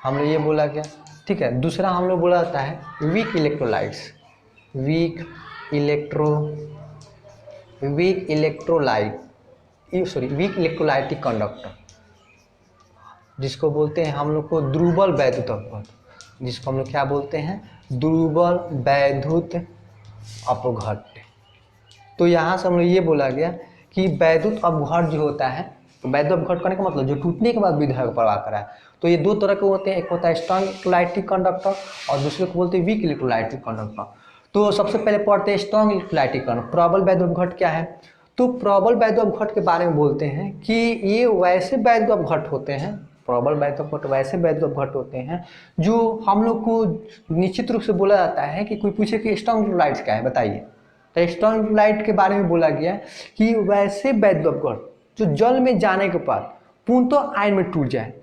Speaker 1: हम लोग ये बोला गया। ठीक है। दूसरा हम लोग बोला जाता है वीक इलेक्ट्रोलाइटिक कंडक्टर, जिसको बोलते हैं हम लोग को दुर्बल वैद्युत अपघट, जिसको हम लोग क्या बोलते हैं? दुर्बल वैद्युत अपघट। तो यहाँ से हम लोग ये बोला गया कि वैद्युत अपघट जो होता है, तो वैद्युत अपघट करने का मतलब जो टूटने के बाद विद्युत धारा का प्रवाह करा है, तो ये दो तरह के होते हैं। एक होता है स्ट्रॉन्ग इलेक्ट्रोलाइटिक कंडक्टर और दूसरे को बोलते हैं वीक इलेक्ट्रोलाइटिक कंडक्टर। तो सबसे पहले पढ़ते हैं स्ट्रॉन्ग इलेक्ट्रोलाइटिक कंडक्टर। प्रबल वैद्युत अपघट क्या है? तो प्रबल वैद्युत अपघट के बारे में बोलते हैं कि ये वैसे वैद्युत अपघट होते हैं प्रबल वैद्युत अपघट वैसे वैद्युत अपघट होते हैं जो हम लोग को निश्चित रूप से बोला जाता है कि कोई पूछे कि स्ट्रॉन्ग इलेक्ट्रोलाइट्स क्या है बताइए, तो स्ट्रॉन्ग इलेक्ट्रोलाइट के बारे में बोला गया कि वैसे वैद्युत अपघट जो जल में जाने के बाद पूर्णतः आयन में टूट जाए,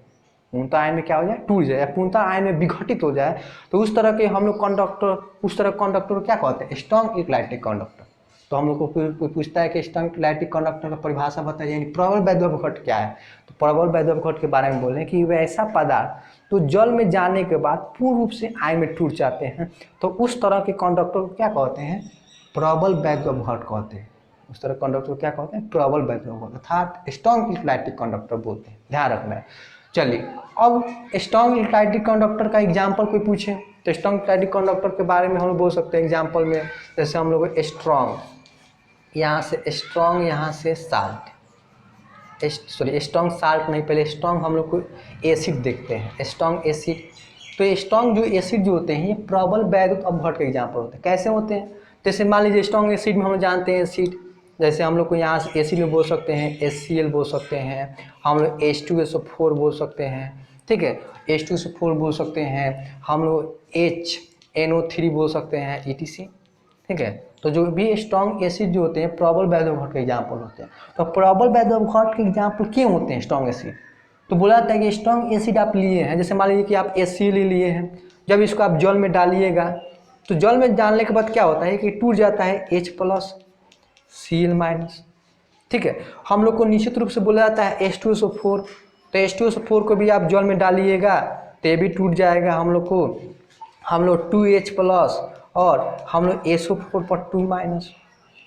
Speaker 1: पूर्णतः आयन में क्या हो जाए, टूट जाए, या पूर्णतः आयन में विघटित हो जाए, तो उस तरह के हम लोग कंडक्टर, उस तरह कंडक्टर को क्या कहते हैं, स्ट्रॉन्ग इलेक्ट्रिक कंडक्टर। तो हम लोग को कोई पूछता है कि स्ट्रॉन्ग इलेक्ट्रिक कंडक्टर का परिभाषा बताइए, यानी प्रबल वैद्युत अपघट क्या है, तो प्रबल वैद्युत अपघट के बारे में बोलें कि वह ऐसा पदार्थ तो जल में जाने के बाद पूर्ण रूप से आयन में टूट जाते हैं, तो उस तरह के कंडक्टर को क्या कहते हैं, प्रबल वैद्युत अपघट कहते हैं। उस तरह कंडक्टर को क्या कहते हैं, प्रबल वैद्युत अपघट अर्थात स्ट्रॉन्ग इलेक्ट्रिक कंडक्टर बोलते हैं, ध्यान रखना है। चलिए अब स्ट्रॉन्ग इलेक्ट्रिक कंडक्टर का एग्जाम्पल कोई पूछे तो स्ट्रॉन्ग इलेक्ट्रिक कंडक्टर के बारे में हम लोग बोल सकते हैं एग्जाम्पल में, जैसे हम लोग स्ट्रॉन्ग, यहाँ से स्ट्रॉन्ग, यहाँ से साल्ट, सॉरी स्ट्रॉन्ग साल्ट नहीं, पहले स्ट्रॉन्ग हम लोग को एसिड देखते हैं, स्ट्रॉन्ग एसिड। तो स्ट्रॉन्ग जो एसिड जो होते हैं ये प्रबल वैद्युत अपघट के एग्जाम्पल होते हैं। कैसे होते हैं, जैसे मान लीजिए स्ट्रॉन्ग एसिड में हम जानते हैं एसिड, जैसे हम लोग को यहाँ से एसिड में बोल सकते हैं HCl बोल सकते हैं, हम लोग H2SO4 बोल सकते हैं, ठीक है, H2SO4 बोल सकते हैं, हम लोग HNO3 बोल सकते हैं ETC, ठीक है। तो जो भी स्ट्रॉन्ग एसिड जो होते हैं प्रबल वैद्युत अपघट के एग्जाम्पल होते हैं। तो प्रबल वैद्युत अपघट के एग्जाम्पल क्यों होते हैं स्ट्रॉन्ग एसिड, तो बोला जाता है कि स्ट्रॉन्ग एसिड आप लिए हैं, जैसे मान लीजिए कि आप HCl लिए हैं, जब इसको आप जल में डालिएगा तो जल में डालने के बाद क्या होता है कि टूट जाता है H+ Cl-, ठीक है। हम लोग को निश्चित रूप से बोला जाता है H2SO4, तो H2SO4 को भी आप जल में डालिएगा तो ये भी टूट जाएगा, हम लोग 2H+ और हम लोग SO4 पर 2-।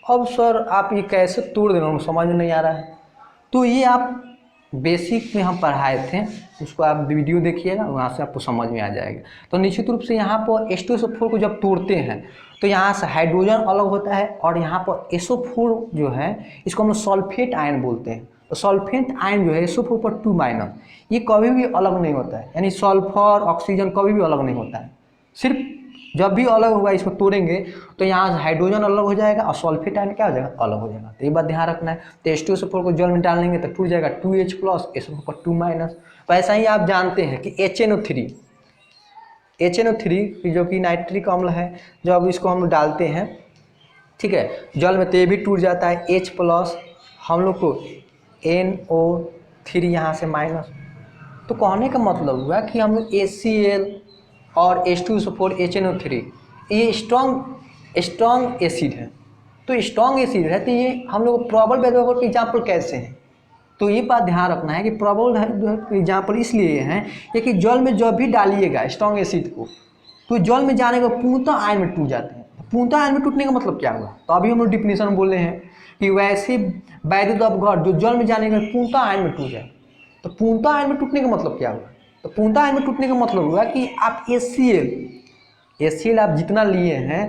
Speaker 1: अब सर आप ये कैसे तोड़ दे रहे हो, समझ में नहीं आ रहा है। तो ये आप बेसिक में हम पढ़ाए थे, उसको आप वीडियो देखिएगा, वहाँ से आपको समझ में आ जाएगा। तो निश्चित रूप से यहाँ पर H2SO4 को जब तोड़ते हैं तो यहाँ से हाइड्रोजन अलग होता है और यहाँ पर SO4 जो है इसको हम लोग सल्फेट आयन बोलते हैं। तो सल्फेट आयन जो है SO4 पर 2-, ये कभी भी अलग नहीं होता है, यानी सल्फर ऑक्सीजन कभी भी अलग नहीं होता है, सिर्फ जब भी अलग होगा इसको तोड़ेंगे तो यहाँ से हाइड्रोजन अलग हो जाएगा और सल्फेट आयन क्या हो जाएगा, अलग हो जाएगा। तो ये बात ध्यान रखना है। तो H2SO4 को जल में डालेंगे तो टूट जाएगा 2H+ SO4 पर 2-। तो ऐसा ही आप जानते हैं कि HNO3 जो कि नाइट्रिक अम्ल है, जब इसको हम डालते हैं, ठीक है, जल में तो ये भी टूट जाता है H+, हम लोग को NO3 यहाँ से माइनस। तो कहने का मतलब हुआ कि हम लोग HCl और H2SO4 HNO3 ये स्ट्रॉन्ग एसिड है। तो स्ट्रॉन्ग एसिड है तो ये हम लोग प्रबल वैद्युत अपघट के एग्जाम्पल कैसे हैं, तो ये बात ध्यान रखना है कि प्रबल एग्जाम्पल इसलिए हैं कि जल में जब भी डालिएगा स्ट्रॉन्ग एसिड को तो जल में जाने का पूर्णतः आयन में टूट जाते हैं। पूर्णतः आयन में टूटने का मतलब क्या हुआ, तो अभी हम लोग डिफिनेशन बोले हैं कि वैसे वैद्युत अपघट जो जल में जाने का पूर्णतः आयन में टूट जाए। तो पूर्णतः आयन में टूटने का मतलब क्या हुआ, तो पूर्णतः आयन में टूटने का मतलब हुआ कि आप HCl आप जितना लिए हैं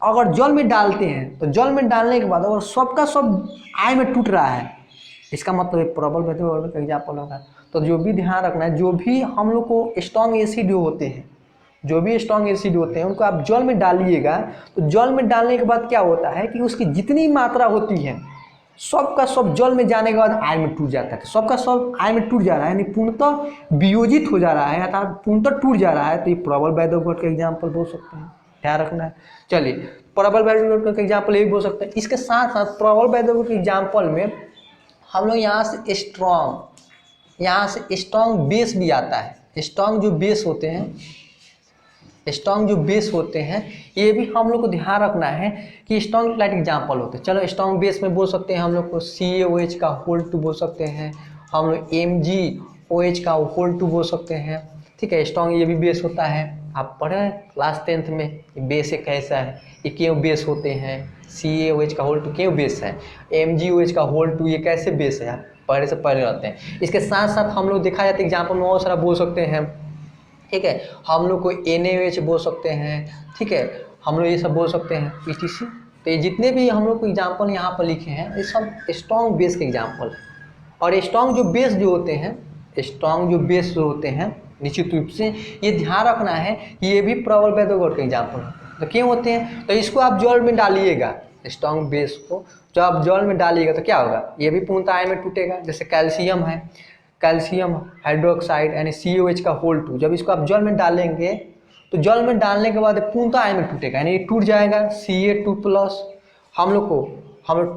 Speaker 1: अगर जल में डालते हैं तो जल में डालने के बाद अगर सबका सब आयन में टूट रहा है, इसका मतलब प्रबल वैद्युत अपघट का एग्जाम्पल होगा। तो जो भी ध्यान रखना है, जो भी हम लोग को स्ट्रॉन्ग एसिड जो होते हैं, जो भी स्ट्रॉन्ग एसिड होते हैं उनको आप जल में डालिएगा तो जल में डालने के बाद क्या होता है कि उसकी जितनी मात्रा होती है सबका सब जल में जाने के बाद आयन में टूट जाता है। तो सबका सब आयन में टूट जा रहा है, यानी पूर्णतः वियोजित हो जा रहा है अर्थात पूर्णतः टूट जा रहा है। तो ये प्रबल वैद्युत अपघट का एग्जाम्पल बोल सकते हैं, ध्यान रखना है। चलिए प्रबल वैद्युत अपघट का एग्जाम्पल ये भी बोल सकते हैं। इसके साथ साथ प्रबल वैद्युत अपघट के एग्जाम्पल में हम लोग यहाँ से स्ट्रॉन्ग बेस भी आता है। स्ट्रॉन्ग जो बेस होते हैं ये भी हम लोग को ध्यान रखना है कि स्ट्रॉन्ग लाइट एग्जाम्पल होते हैं। चलो स्ट्रॉन्ग बेस में बोल सकते हैं हम लोग को CaOH का होल 2 बोल सकते हैं, हम लोग MgOH का होल 2 बोल सकते हैं, ठीक है। स्ट्रॉन्ग ये भी बेस होता है, आप पढ़े क्लास 10th में बेस कैसा है, ये क्यों बेस होते हैं, CaOH का होल 2 क्यों बेस है, MgOH का होल 2 ये कैसे बेस है, आप पहले से पढ़े रहते हैं। इसके साथ साथ हम लोग देखा जाता है एग्जाम्पल में बहुत सारा बोल सकते हैं, ठीक है। हम लोग को NaOH बोल सकते हैं, ठीक है, हम लोग ये सब बोल सकते हैं ETC। तो ये जितने भी हम लोग को एग्जाम्पल यहाँ पर लिखे हैं ये सब स्ट्रॉन्ग बेस के एग्जाम्पल है। और स्ट्रॉन्ग जो बेस जो होते हैं निश्चित रूप से ये ध्यान रखना है कि ये भी प्रबल वैद्युत अपघट के एग्जाम्पल है। तो क्यों होते हैं, तो इसको आप जल में डालिएगा, स्ट्रॉन्ग बेस को जब आप जल में डालिएगा तो क्या होगा, ये भी पूर्णतः आयन में टूटेगा। जैसे कैल्शियम है, कैल्शियम हाइड्रोक्साइड यानी COH का होल 2, जब इसको आप जल में डालेंगे तो जल में डालने के बाद पूर्णतः आयन में टूटेगा, यानी ये टूट जाएगा Ca2+, हम लोग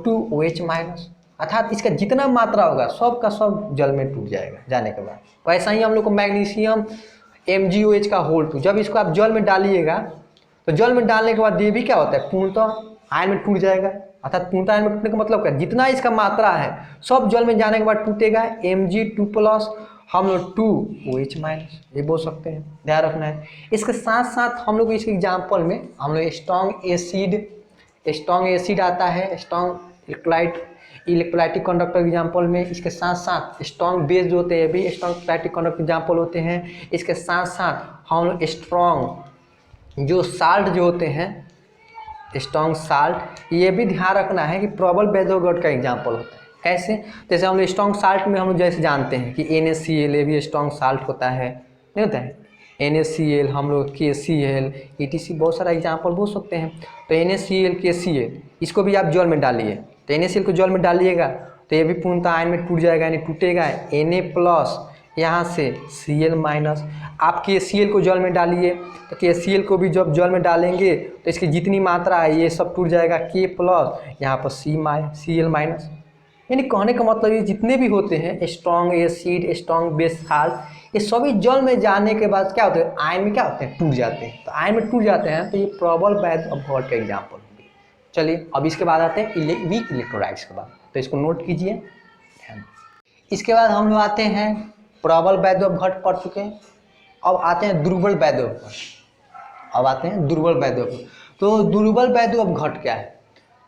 Speaker 1: 2OH माइनस, अर्थात इसका जितना मात्रा होगा सब का सब जल में टूट जाएगा जाने के बाद। वैसा ही हम लोग को मैग्नीशियम MgOH का होल 2, जब इसको आप जल में डालिएगा तो जल में डालने के बाद ये भी क्या होता है, पूर्णतः आयन में टूट जाएगा। अर्थात पूर्णतः आयन में टूटने का मतलब क्या, जितना इसका मात्रा है सब जल में जाने के बाद टूटेगा, Mg2+, हम लोग 2OH माइनस, ये बोल सकते हैं, ध्यान रखना है। इसके साथ साथ हम लोग इस एग्जाम्पल में हम लोग स्ट्रॉन्ग एसिड आता है, स्ट्रॉन्ग इलेक्ट्रोलाइटिक कंडक्टर एग्जाम्पल में। इसके साथ साथ स्ट्रॉन्ग बेस जो होते हैं भी स्ट्रॉन्ग इलेक्ट्रोलाइटिक कंडक्टर एग्जाम्पल होते हैं। इसके साथ साथ हम लोग स्ट्रॉन्ग जो साल्ट जो होते हैं, स्ट्रॉन्ग साल्ट, ये भी ध्यान रखना है कि प्रबल वैद्युत का एग्जाम्पल होता है। कैसे, जैसे हम लोग स्ट्रॉन्ग साल्ट में हम लोग जैसे जानते हैं कि NaCl ये भी स्ट्रॉन्ग साल्ट होता है, नहीं होता है, NaCl, हम लोग KCl ETC बहुत सारा एग्जाम्पल बोल सकते हैं। तो NaCl KCl इसको भी आप जल में डालिए, तो NaCl को जल में डालिएगा तो ये भी पूर्णतः आयन में टूट जाएगा, यानी टूटेगा Na+, यहाँ से Cl माइनस। आप KCl को जल में डालिए तो KCl को भी जब जल में डालेंगे तो इसकी जितनी मात्रा है ये सब टूट जाएगा, K+, यहाँ पर Cl माइनस। यानी कहने का मतलब ये जितने भी होते हैं strong acid, strong base salt, ये सभी जल में जाने के बाद क्या होते हैं, आयन में क्या होते हैं, टूट जाते हैं। तो आयन में टूट जाते हैं तो ये प्रबल वैद्युत का एग्जाम्पल होगी। चलिए अब इसके बाद आते हैं वीक इलेक्ट्रोलाइट्स के बाद, तो इसको नोट कीजिए। इसके बाद हम लोग आते हैं, प्रबल वैद्युत पढ़ चुके हैं, अब आते हैं दुर्बल वैद्युत। तो दुर्बल वैद्युत क्या है,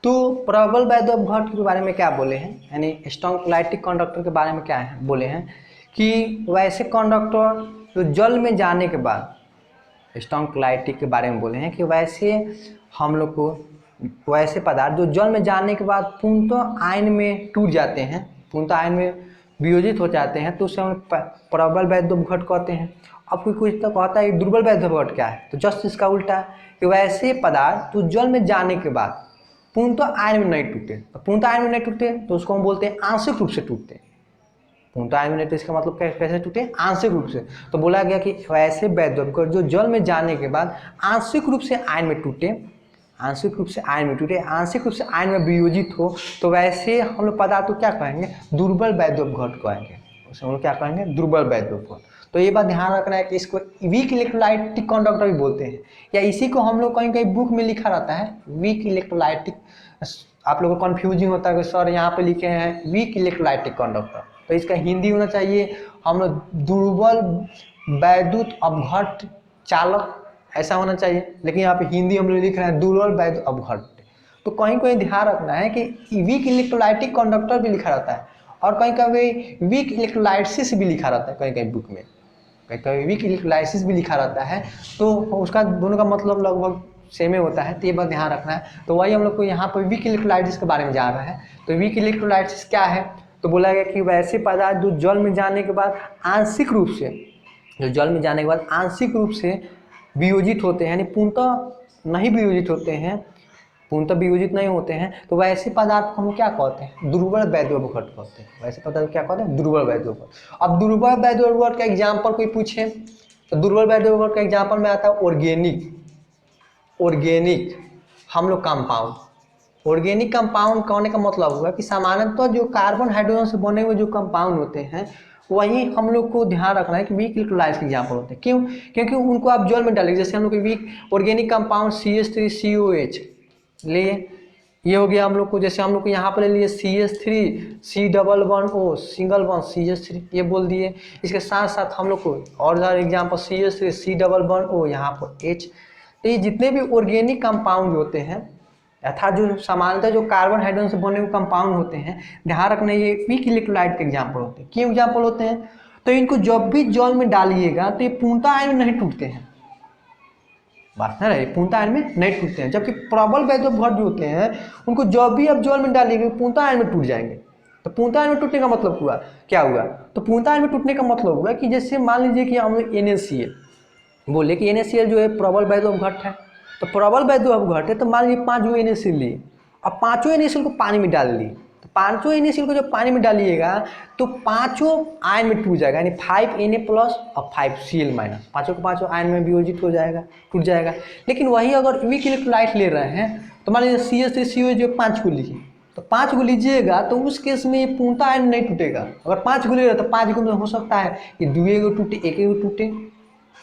Speaker 1: तो प्रबल वैद्युत के बारे में क्या बोले हैं, यानी स्ट्रॉन्ग इलेक्ट्रोलाइटिक कंडक्टर के बारे में क्या है बोले हैं कि वैसे कंडक्टर जो जल में जाने के बाद, स्ट्रॉन्ग इलेक्ट्रोलाइटिक के बारे में बोले हैं कि वैसे हम लोग को वैसे पदार्थ जो जल में जाने के बाद पूर्णतः आयन में टूट जाते हैं, पूर्णतः आयन में वियोजित हो जाते हैं, तो उसे हम प्रबल वैद्युत कहते हैं। अब कोई कुछ तो कहता है दुर्बल वैद्युत क्या है, तो जस्ट इसका उल्टा कि वैसे पदार्थ जो जल में जाने के बाद पूर्णतः आयन में नहीं टूटे, तो पूर्णतः आयन में नहीं टूटे तो उसको हम बोलते हैं आंशिक रूप से टूटते। पूर्णतः आयन में नहीं, तो इसका मतलब कैसे टूटे, आंशिक रूप से। तो बोला गया कि वैसे वैद्युत जो जल में जाने के बाद आंशिक रूप से आयन में टूटे, आंशिक रूप से आयन में वियोजित हो, तो वैसे हम लोग पदार्थ को क्या कहेंगे, दुर्बल वैद्युत कहेंगे, उसे हम लोग क्या कहेंगे, दुर्बल वैद्युत। तो ये बात ध्यान रखना है कि इसको वीक इलेक्ट्रोलाइटिक कंडक्टर भी बोलते हैं, या इसी को हम लोग कहीं कहीं बुक में लिखा रहता है वीक इलेक्ट्रोलाइटिक। आप लोगों को कन्फ्यूजिंग होता है कि सर यहाँ पे लिखे हैं वीक इलेक्ट्रोलाइटिक कंडक्टर, तो इसका हिंदी होना चाहिए हम लोग दुर्बल वैद्युत अपघट्य चालक, ऐसा होना चाहिए। लेकिन यहाँ पे हिंदी हम लोग लिख रहे हैं दुर्बल वैद्युत अपघट्य। तो कहीं कहीं ध्यान रखना है कि वीक इलेक्ट्रोलाइटिक कंडक्टर भी लिखा रहता है, और कहीं कहीं वीक इलेक्ट्रोलाइसिस भी लिखा रहता है, कहीं कहीं बुक में कहीं कहीं वीक इलेक्ट्रोलाइसिस भी लिखा रहता है, तो उसका दोनों का मतलब लगभग सेम ही होता है। तो ये बात ध्यान रखना है। तो वही हम लोग को यहाँ पर वीक इलेक्ट्रोलाइसिस के बारे में जान रहा है। तो वीक इलेक्ट्रोलाइसिस क्या है, तो बोला गया कि वैसे पदार्थ जो जल में जाने के बाद आंशिक रूप से वियोजित होते हैं, यानी पूर्णतः नहीं वियोजित होते हैं, पूर्णतः वियोजित नहीं होते हैं, तो वैसे पदार्थ को हम क्या कहते हैं, दुर्बल वैद्युत कहते हैं। वैसे पदार्थ क्या कहते हैं, दुर्बल वैद्युत। अब दुर्बल वैद्युत का एग्जाम्पल कोई पूछे तो दुर्बल वैद्युत का एग्जाम्पल में आता है ऑर्गेनिक हम लोग कंपाउंड। ऑर्गेनिक कंपाउंड कहने का मतलब हुआ कि सामान्यतः जो कार्बन हाइड्रोजन से बने हुए जो कंपाउंड होते हैं वही हम लोग को ध्यान रखना है कि वीक इलेक्ट्रोलाइट्स के एग्जाम्पल होते हैं। क्यों, क्योंकि उनको आप जल में डालेंगे, जैसे हम लोग वीक ऑर्गेनिक कंपाउंड CH3COH लिए, ये हो गया हम लोग को। जैसे हम लोग को यहाँ पर ले लिए CH3C11O सिंगल बॉन्ड CH3, ये बोल दिए। इसके साथ साथ हम लोग को और एग्जाम्पल CH3C11O यहाँ पर H। तो ये जितने भी ऑर्गेनिक कंपाउंड होते हैं अर्थात जो सामान्यतः जो कार्बन हाइड्रोजन से बने हुए कंपाउंड होते हैं, ध्यान रखना ये वीक इलेक्ट्रोलाइट के एग्जाम्पल होते हैं। क्यों एग्जाम्पल होते हैं, तो इनको जब भी जल में डालिएगा तो ये पूर्णतः आयन में नहीं टूटते हैं, बात ना रहे, पूर्णतः आयन में नहीं टूटते हैं। जबकि प्रबल वैद्युत जो होते हैं उनको जब भी आप जल में डालिएगा पूर्णतः आयन में टूट जाएंगे। तो पूर्णतः आयन में टूटने का मतलब हुआ क्या हुआ, तो पूर्णतः आयन में टूटने का मतलब हुआ कि जैसे मान लीजिए कि हम लोग NaCl बोले कि NaCl जो है प्रबल वैद्युत है, तो प्रबल वैद्युत है, तो मान लीजिए 5 NaCl लिए, अब 5 NaCl को पानी में डाल दिए, तो पांचों NaCl को जब पानी में डालिएगा तो पांचों आयन में टूट जाएगा, यानी 5Na प्लस और 5Cl माइनस, पांचों के पांचों आयन में वियोजित हो जाएगा, टूट जाएगा। लेकिन वही अगर वीक इलेक्ट्रोलाइट ले रहे हैं तो मान लीजिए CH3CO जो 5 को लीजिए, तो 5 को लीजिएगा तो उस केस में ये पूर्णतः आयन नहीं टूटेगा। अगर 5 को ले रहे तो 5 को हो सकता है कि 2 को टूटे, 1 को टूटे,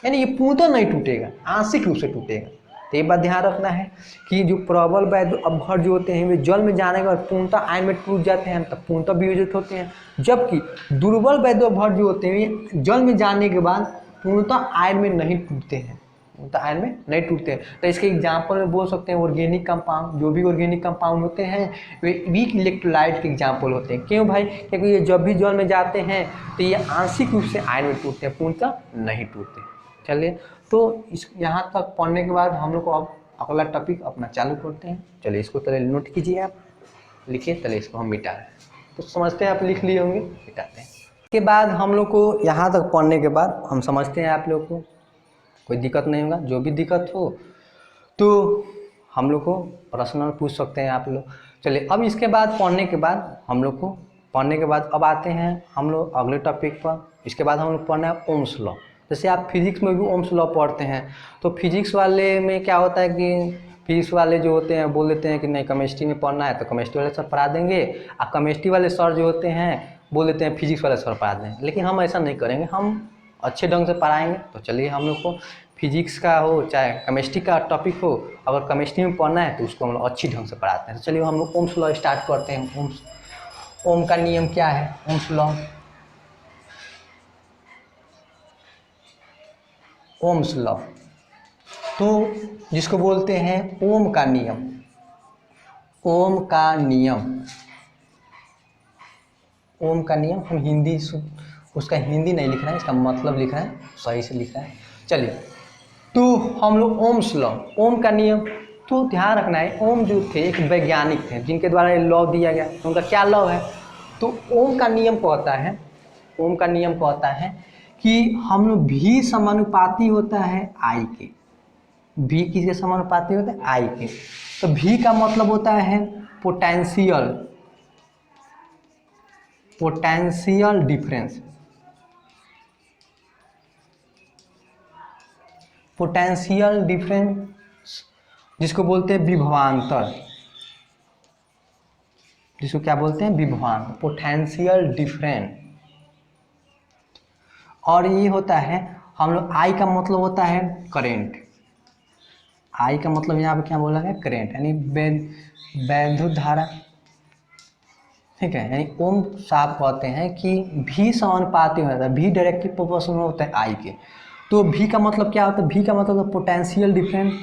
Speaker 1: यानी ये पूर्णतः नहीं टूटेगा, आंशिक रूप से टूटेगा। तो ये बात ध्यान रखना है कि जो प्रबल वैद्य अपघट जो होते हैं वे जल में जाने के बाद पूर्णतः आयन में टूट जाते हैं, तब पूर्णतः वियोजित होते हैं, जबकि दुर्बल वैद्य अपघट जो होते हैं वे जल में जाने के बाद पूर्णतः आयन में नहीं टूटते हैं, तो आयन में नहीं टूटते हैं। तो इसके एग्जाम्पल में बोल सकते हैं ऑर्गेनिक कंपाउंड, जो भी ऑर्गेनिक कंपाउंड होते हैं वे वीक इलेक्ट्रोलाइट के एग्जाम्पल होते हैं। क्यों भाई? क्योंकि ये जब भी जल में जाते हैं तो ये आंशिक रूप से आयन में टूटते हैं, पूर्णतः नहीं टूटते। चलिए, तो इस यहाँ तक पढ़ने के बाद हम लोग को अब अगला टॉपिक अपना चालू करते हैं। चलिए, इसको पहले नोट कीजिए, आप लिखिए, चलिए इसको हम मिटा रहे हैं। तो समझते हैं, आप लिख लिए होंगे, मिटाते हैं। इसके बाद हम लोग को यहाँ तक पढ़ने के बाद हम समझते हैं आप लोग को कोई दिक्कत नहीं होगा। जो भी दिक्कत हो तो हम लोग को पर्सनल पूछ सकते हैं आप लोग। चलिए, अब इसके बाद पढ़ने के बाद हम लोग को अब आते हैं हम लोग अगले टॉपिक पर। इसके बाद हम लोग पढ़ना है ओम्स लॉ। जैसे आप फिजिक्स में भी ओम्स लॉ पढ़ते हैं, तो फिजिक्स वाले में क्या होता है कि फिजिक्स वाले जो होते हैं बोल देते हैं कि नहीं केमिस्ट्री में पढ़ना है तो केमिस्ट्री वाले सर पढ़ा देंगे, और केमिस्ट्री वाले सर जो होते हैं बोल देते हैं फिजिक्स वाले सर पढ़ा देंगे। लेकिन हम ऐसा नहीं करेंगे, हम अच्छे ढंग से पढ़ाएंगे। तो चलिए, हम लोग को फिजिक्स का हो चाहे केमिस्ट्री का टॉपिक हो, अगर केमिस्ट्री में पढ़ना है तो उसको हम लोग अच्छी ढंग से पढ़ाते हैं। तो चलिए, हम लोग ओम्स लॉ स्टार्ट करते हैं। ओम का नियम क्या है? ओम्स लॉ, ओम्स लॉ तो जिसको बोलते हैं ओम का नियम, ओम का नियम, ओम का नियम। हम हिंदी उसका हिंदी नहीं लिख रहे हैं, इसका मतलब लिख रहे हैं, सही से लिख रहे हैं। चलिए, तो हम लोग ओम्स लॉ, ओम का नियम, तो ध्यान रखना है ओम जो थे एक वैज्ञानिक थे जिनके द्वारा ये लॉ दिया गया। तो उनका क्या लॉ है? तो ओम का नियम कहता है, ओम का नियम कहता है कि हम लोग भी समानुपाती होता है आई के। भी किसके समानुपाती होता है? आई के। तो भी का मतलब होता है potential, potential difference, potential difference जिसको बोलते हैं विभवांतर, जिसको क्या बोलते हैं? विभवांतर, पोटेंशियल डिफरेंस। और ये होता है हम लोग आई का मतलब होता है करेंट, आई का मतलब यहाँ पे क्या बोला गया? करेंट, यानी वैद्युत धारा। ठीक है, यानी ओम साहब कहते हैं कि भी समानुपाती होता है, भी डायरेक्टली प्रोपोर्शनल होता है आई के। तो भी का मतलब क्या होता है? भी का मतलब पोटेंशियल डिफरेंस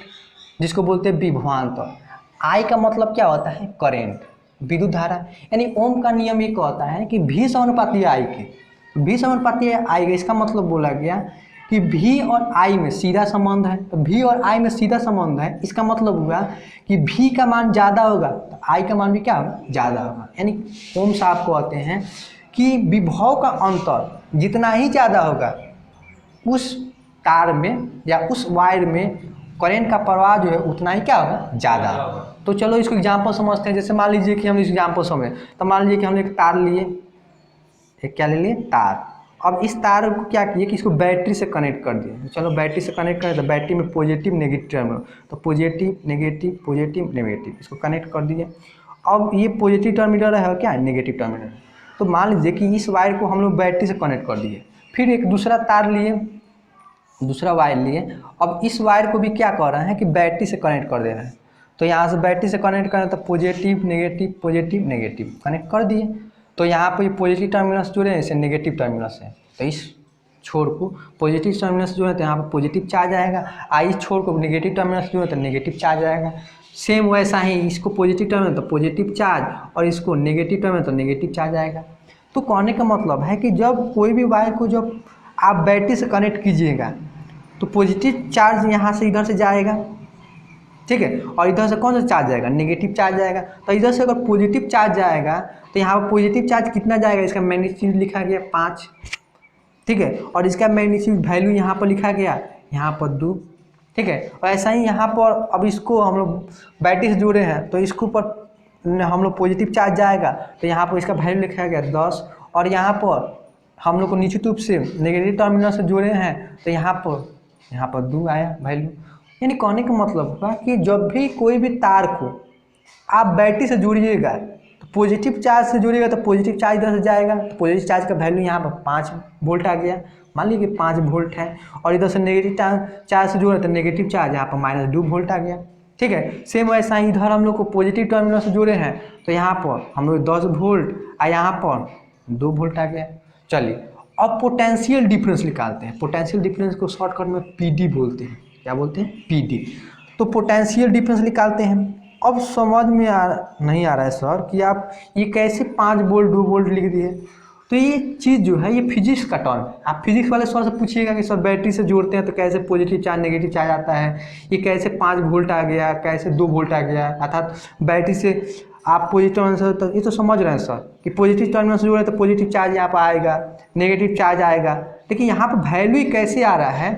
Speaker 1: जिसको बोलते हैं विभवांतर। आई का मतलब क्या होता है? करेंट, विद्युत धारा। यानी ओम का नियम ये कहता है कि भी समानुपाती है आई के, भी समानुपाती है आई के। इसका मतलब बोला गया कि भी और आई में सीधा संबंध है, तो भी और आई में सीधा संबंध है, इसका मतलब हुआ कि भी का मान ज़्यादा होगा तो आई का मान भी क्या होगा? ज़्यादा होगा। यानी ओम साहब कहते हैं कि विभव का अंतर जितना ही ज़्यादा होगा उस तार में या उस वायर में करंट का प्रवाह जो है उतना ही क्या होगा? ज़्यादा होगा। तो चलो इसको एग्जाम्पल समझते हैं। जैसे मान लीजिए कि हम इस एग्जाम्पल समझें, तो मान लीजिए कि हमने एक तार लिए, एक क्या ले लिए? तार। अब इस तार को क्या किए कि इसको बैटरी से कनेक्ट कर दिए। चलो बैटरी से कनेक्ट करें तो बैटरी में पॉजिटिव नेगेटिव टर्मिनल, तो पॉजिटिव नेगेटिव पॉजिटिव नेगेटिव, इसको कनेक्ट कर दीजिए। अब ये पॉजिटिव टर्मिनल है, क्या है? Negative terminal. तो मान लीजिए कि इस वायर को हम लोग बैटरी से कनेक्ट कर दिए, फिर एक दूसरा तार लिए, दूसरा वायर लिए। अब इस वायर को भी क्या कर रहे हैं कि बैटरी से कनेक्ट कर दे रहे हैं। तो यहाँ से बैटरी से कनेक्ट करें तो पॉजिटिव नेगेटिव कनेक्ट कर दिए। तो यहाँ पर पॉजिटिव टर्मिनल्स जुड़े हैं, इसे नेगेटिव टर्मिनल्स है, तो इस छोर को पॉजिटिव टर्मिनल्स जो है तो यहाँ पर पॉजिटिव चार्ज आएगा, इस छोर को नेगेटिव टर्मिनल्स जो है तो नेगेटिव चार्ज आएगा। सेम वैसा ही इसको पॉजिटिव टर्मिनल तो पॉजिटिव चार्ज और इसको नेगेटिव टर्मिनल तो नेगेटिव चार्ज आएगा। तो कहने का मतलब है कि जब कोई भी वायर को जब आप बैटरी से कनेक्ट कीजिएगा तो पॉजिटिव चार्ज यहाँ से इधर से जाएगा, ठीक है, और इधर से कौन सा चार्ज जाएगा? नेगेटिव चार्ज जाएगा। तो इधर से अगर पॉजिटिव चार्ज जाएगा तो यहाँ पर पॉजिटिव चार्ज कितना जाएगा? इसका मैग्नीट्यूड लिखा गया 5, ठीक है, और इसका मैग्नीट्यूड वैल्यू यहाँ पर लिखा गया, यहाँ पर 2, ठीक है। और ऐसा ही यहाँ पर अब इसको हम लोग बैटरी से जोड़े हैं तो इसके ऊपर
Speaker 2: हम लोग पॉजिटिव चार्ज जाएगा तो यहाँ पर इसका वैल्यू लिखा गया 10, और यहाँ पर हम लोग को निश्चित रूप से नेगेटिव टर्मिनल से जुड़े हैं तो यहाँ पर 2 आया वैल्यू। यानी कहने का मतलब होगा कि जब भी कोई भी तार को आप बैटरी से जोड़िएगा तो पॉजिटिव चार्ज से जोड़िएगा तो पॉजिटिव चार्ज इधर से जाएगा, तो पॉजिटिव चार्ज का वैल्यू यहाँ पर 5 वोल्ट आ गया, मान लीजिए 5 वोल्ट है, और इधर से नेगेटिव चार्ज से जोड़े तो नेगेटिव चार्ज यहाँ पर -2 वोल्ट आ गया। ठीक है, सेम वैसा ही इधर हम लोग को पॉजिटिव टर्मिनल से जुड़े हैं तो यहाँ पर हम लोग 10 वोल्ट और यहाँ पर 2 वोल्ट आ गया। चलिए अब पोटेंशियल डिफरेंस निकालते हैं। पोटेंशियल डिफरेंस को शॉर्टकट में पीडी बोलते हैं। क्या बोलते हैं? पीडी। तो पोटेंशियल डिफरेंस निकालते हैं। अब समझ में नहीं आ रहा है सर कि आप ये कैसे 5 वोल्ट 2 वोल्ट लिख दिए। तो ये चीज़ जो है ये फिजिक्स का टर्म है। आप फिजिक्स वाले सर से पूछिएगा कि सर बैटरी से जोड़ते हैं तो कैसे पॉजिटिव चार्ज नेगेटिव चार्ज आता है, ये कैसे 5 वोल्ट आ गया, कैसे 2 वोल्ट आ गया, अर्थात बैटरी से आप पॉजिटिव टर्मिनल से, तो ये तो समझ रहे हैं सर कि पॉजिटिव टर्मिनल से जोड़े तो पॉजिटिव चार्ज यहाँ पर आएगा, नेगेटिव चार्ज आएगा, लेकिन यहाँ पर वैल्यू कैसे आ रहा है,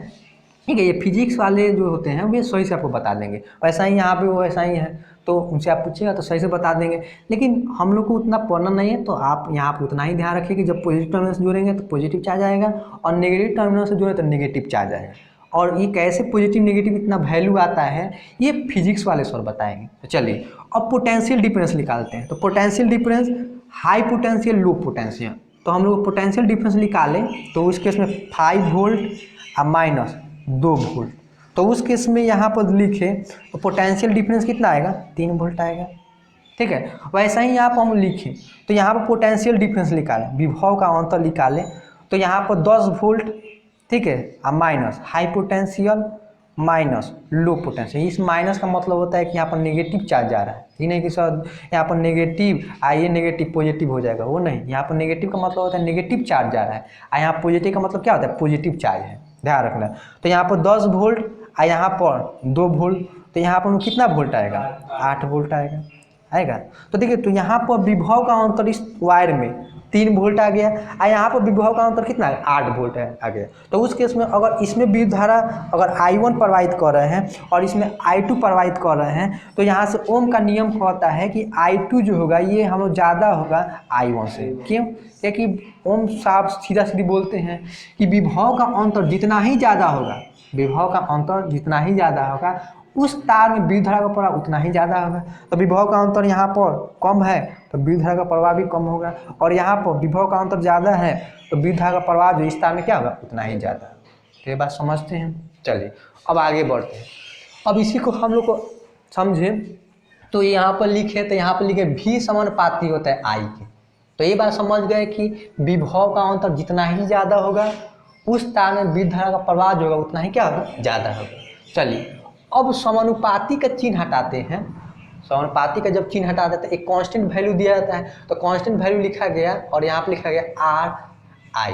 Speaker 2: ठीक है। ये फिजिक्स वाले जो होते हैं वे सही से आपको बता देंगे। वैसा ही यहाँ पे वो वैसा ही है, तो उनसे आप पूछिएगा तो सही से बता देंगे। लेकिन हम लोग को उतना पढ़ना नहीं है, तो आप यहाँ पर उतना ही ध्यान रखिए कि जब पॉजिटिव टर्मिनल से जोड़ेंगे तो पॉजिटिव चार्ज आएगा और नेगेटिव टर्मिनल से जोड़े तो नेगेटिव चार्ज आएगा। और ये कैसे पॉजिटिव नेगेटिव इतना वैल्यू आता है ये फिजिक्स वाले सर बताएंगे। तो चलिए अब पोटेंशियल डिफरेंस निकालते हैं। तो potential difference high potential low potential, तो हम लोग पोटेंशियल डिफरेंस निकालें तो उस केस में 5 वोल्ट और -2 वोल्ट, तो उस केस में यहाँ पर लिखे तो पोटेंशियल डिफरेंस कितना आएगा? 3 वोल्ट आएगा। ठीक है, वैसा ही यहाँ पर हम लिखें तो यहाँ पर पोटेंशियल डिफरेंस निकालें, विभव का अंतर निकालें तो यहाँ पर 10 वोल्ट, ठीक है, और minus high potential minus low potential. इस माइनस का मतलब होता है कि यहाँ पर नेगेटिव चार्ज जा रहा है, ये नहीं कि सर यहाँ पर नेगेटिव आइए नेगेटिव पॉजिटिव हो जाएगा, वो नहीं। यहाँ पर नेगेटिव का मतलब होता है नेगेटिव चार्ज जा रहा है, और यहाँ पॉजिटिव का मतलब क्या होता है? पॉजिटिव चार्ज है, ध्यान रखना। तो यहाँ पर 10 वोल्ट और यहाँ पर 2 वोल्ट, तो यहाँ पर कितना वोल्ट आएगा? 8 वोल्ट आएगा। तो देखिए, तो यहाँ पर विभव का अंतर इस वायर में 3 वोल्ट आ गया, और यहाँ पर विभव का अंतर कितना है? 8 वोल्ट आ गया। तो उस केस में अगर इसमें विद्युत धारा अगर I1 प्रवाहित कर रहे हैं और इसमें I2 प्रवाहित कर रहे हैं, तो यहाँ से ओम का नियम कहता है कि I2 जो होगा ये हम लोग ज़्यादा होगा I1 से। क्यों? क्योंकि ओम साहब सीधा सीधी बोलते हैं कि विभव का अंतर जितना ही ज़्यादा होगा, विभव का अंतर जितना ही ज़्यादा होगा उस तार में विद्युत धारा का प्रवाह उतना ही ज़्यादा होगा। तो विभव का अंतर यहाँ पर कम है तो विद्युत धारा का प्रवाह भी कम होगा, और यहाँ पर विभव का अंतर ज़्यादा है तो विद्युत धारा का प्रवाह जो इस तार में क्या होगा? उतना ही ज़्यादा। तो ये बात समझते हैं। चलिए अब आगे बढ़ते हैं। अब इसी को हम लोग को समझें तो यहाँ पर लिखे तो यहाँ पर लिखे भी समानुपाती होता है I के। तो ये बात समझ गए कि विभव का अंतर जितना ही ज़्यादा होगा उस तार में विद्युत धारा का प्रवाह जो होगा उतना ही क्या होगा? ज़्यादा होगा। चलिए अब समानुपाती का चिन्ह हटाते हैं। समानुपाती का जब चिन्ह हटाते हैं तो एक कांस्टेंट वैल्यू दिया जाता है, तो कांस्टेंट वैल्यू लिखा गया और यहाँ पे लिखा गया RI,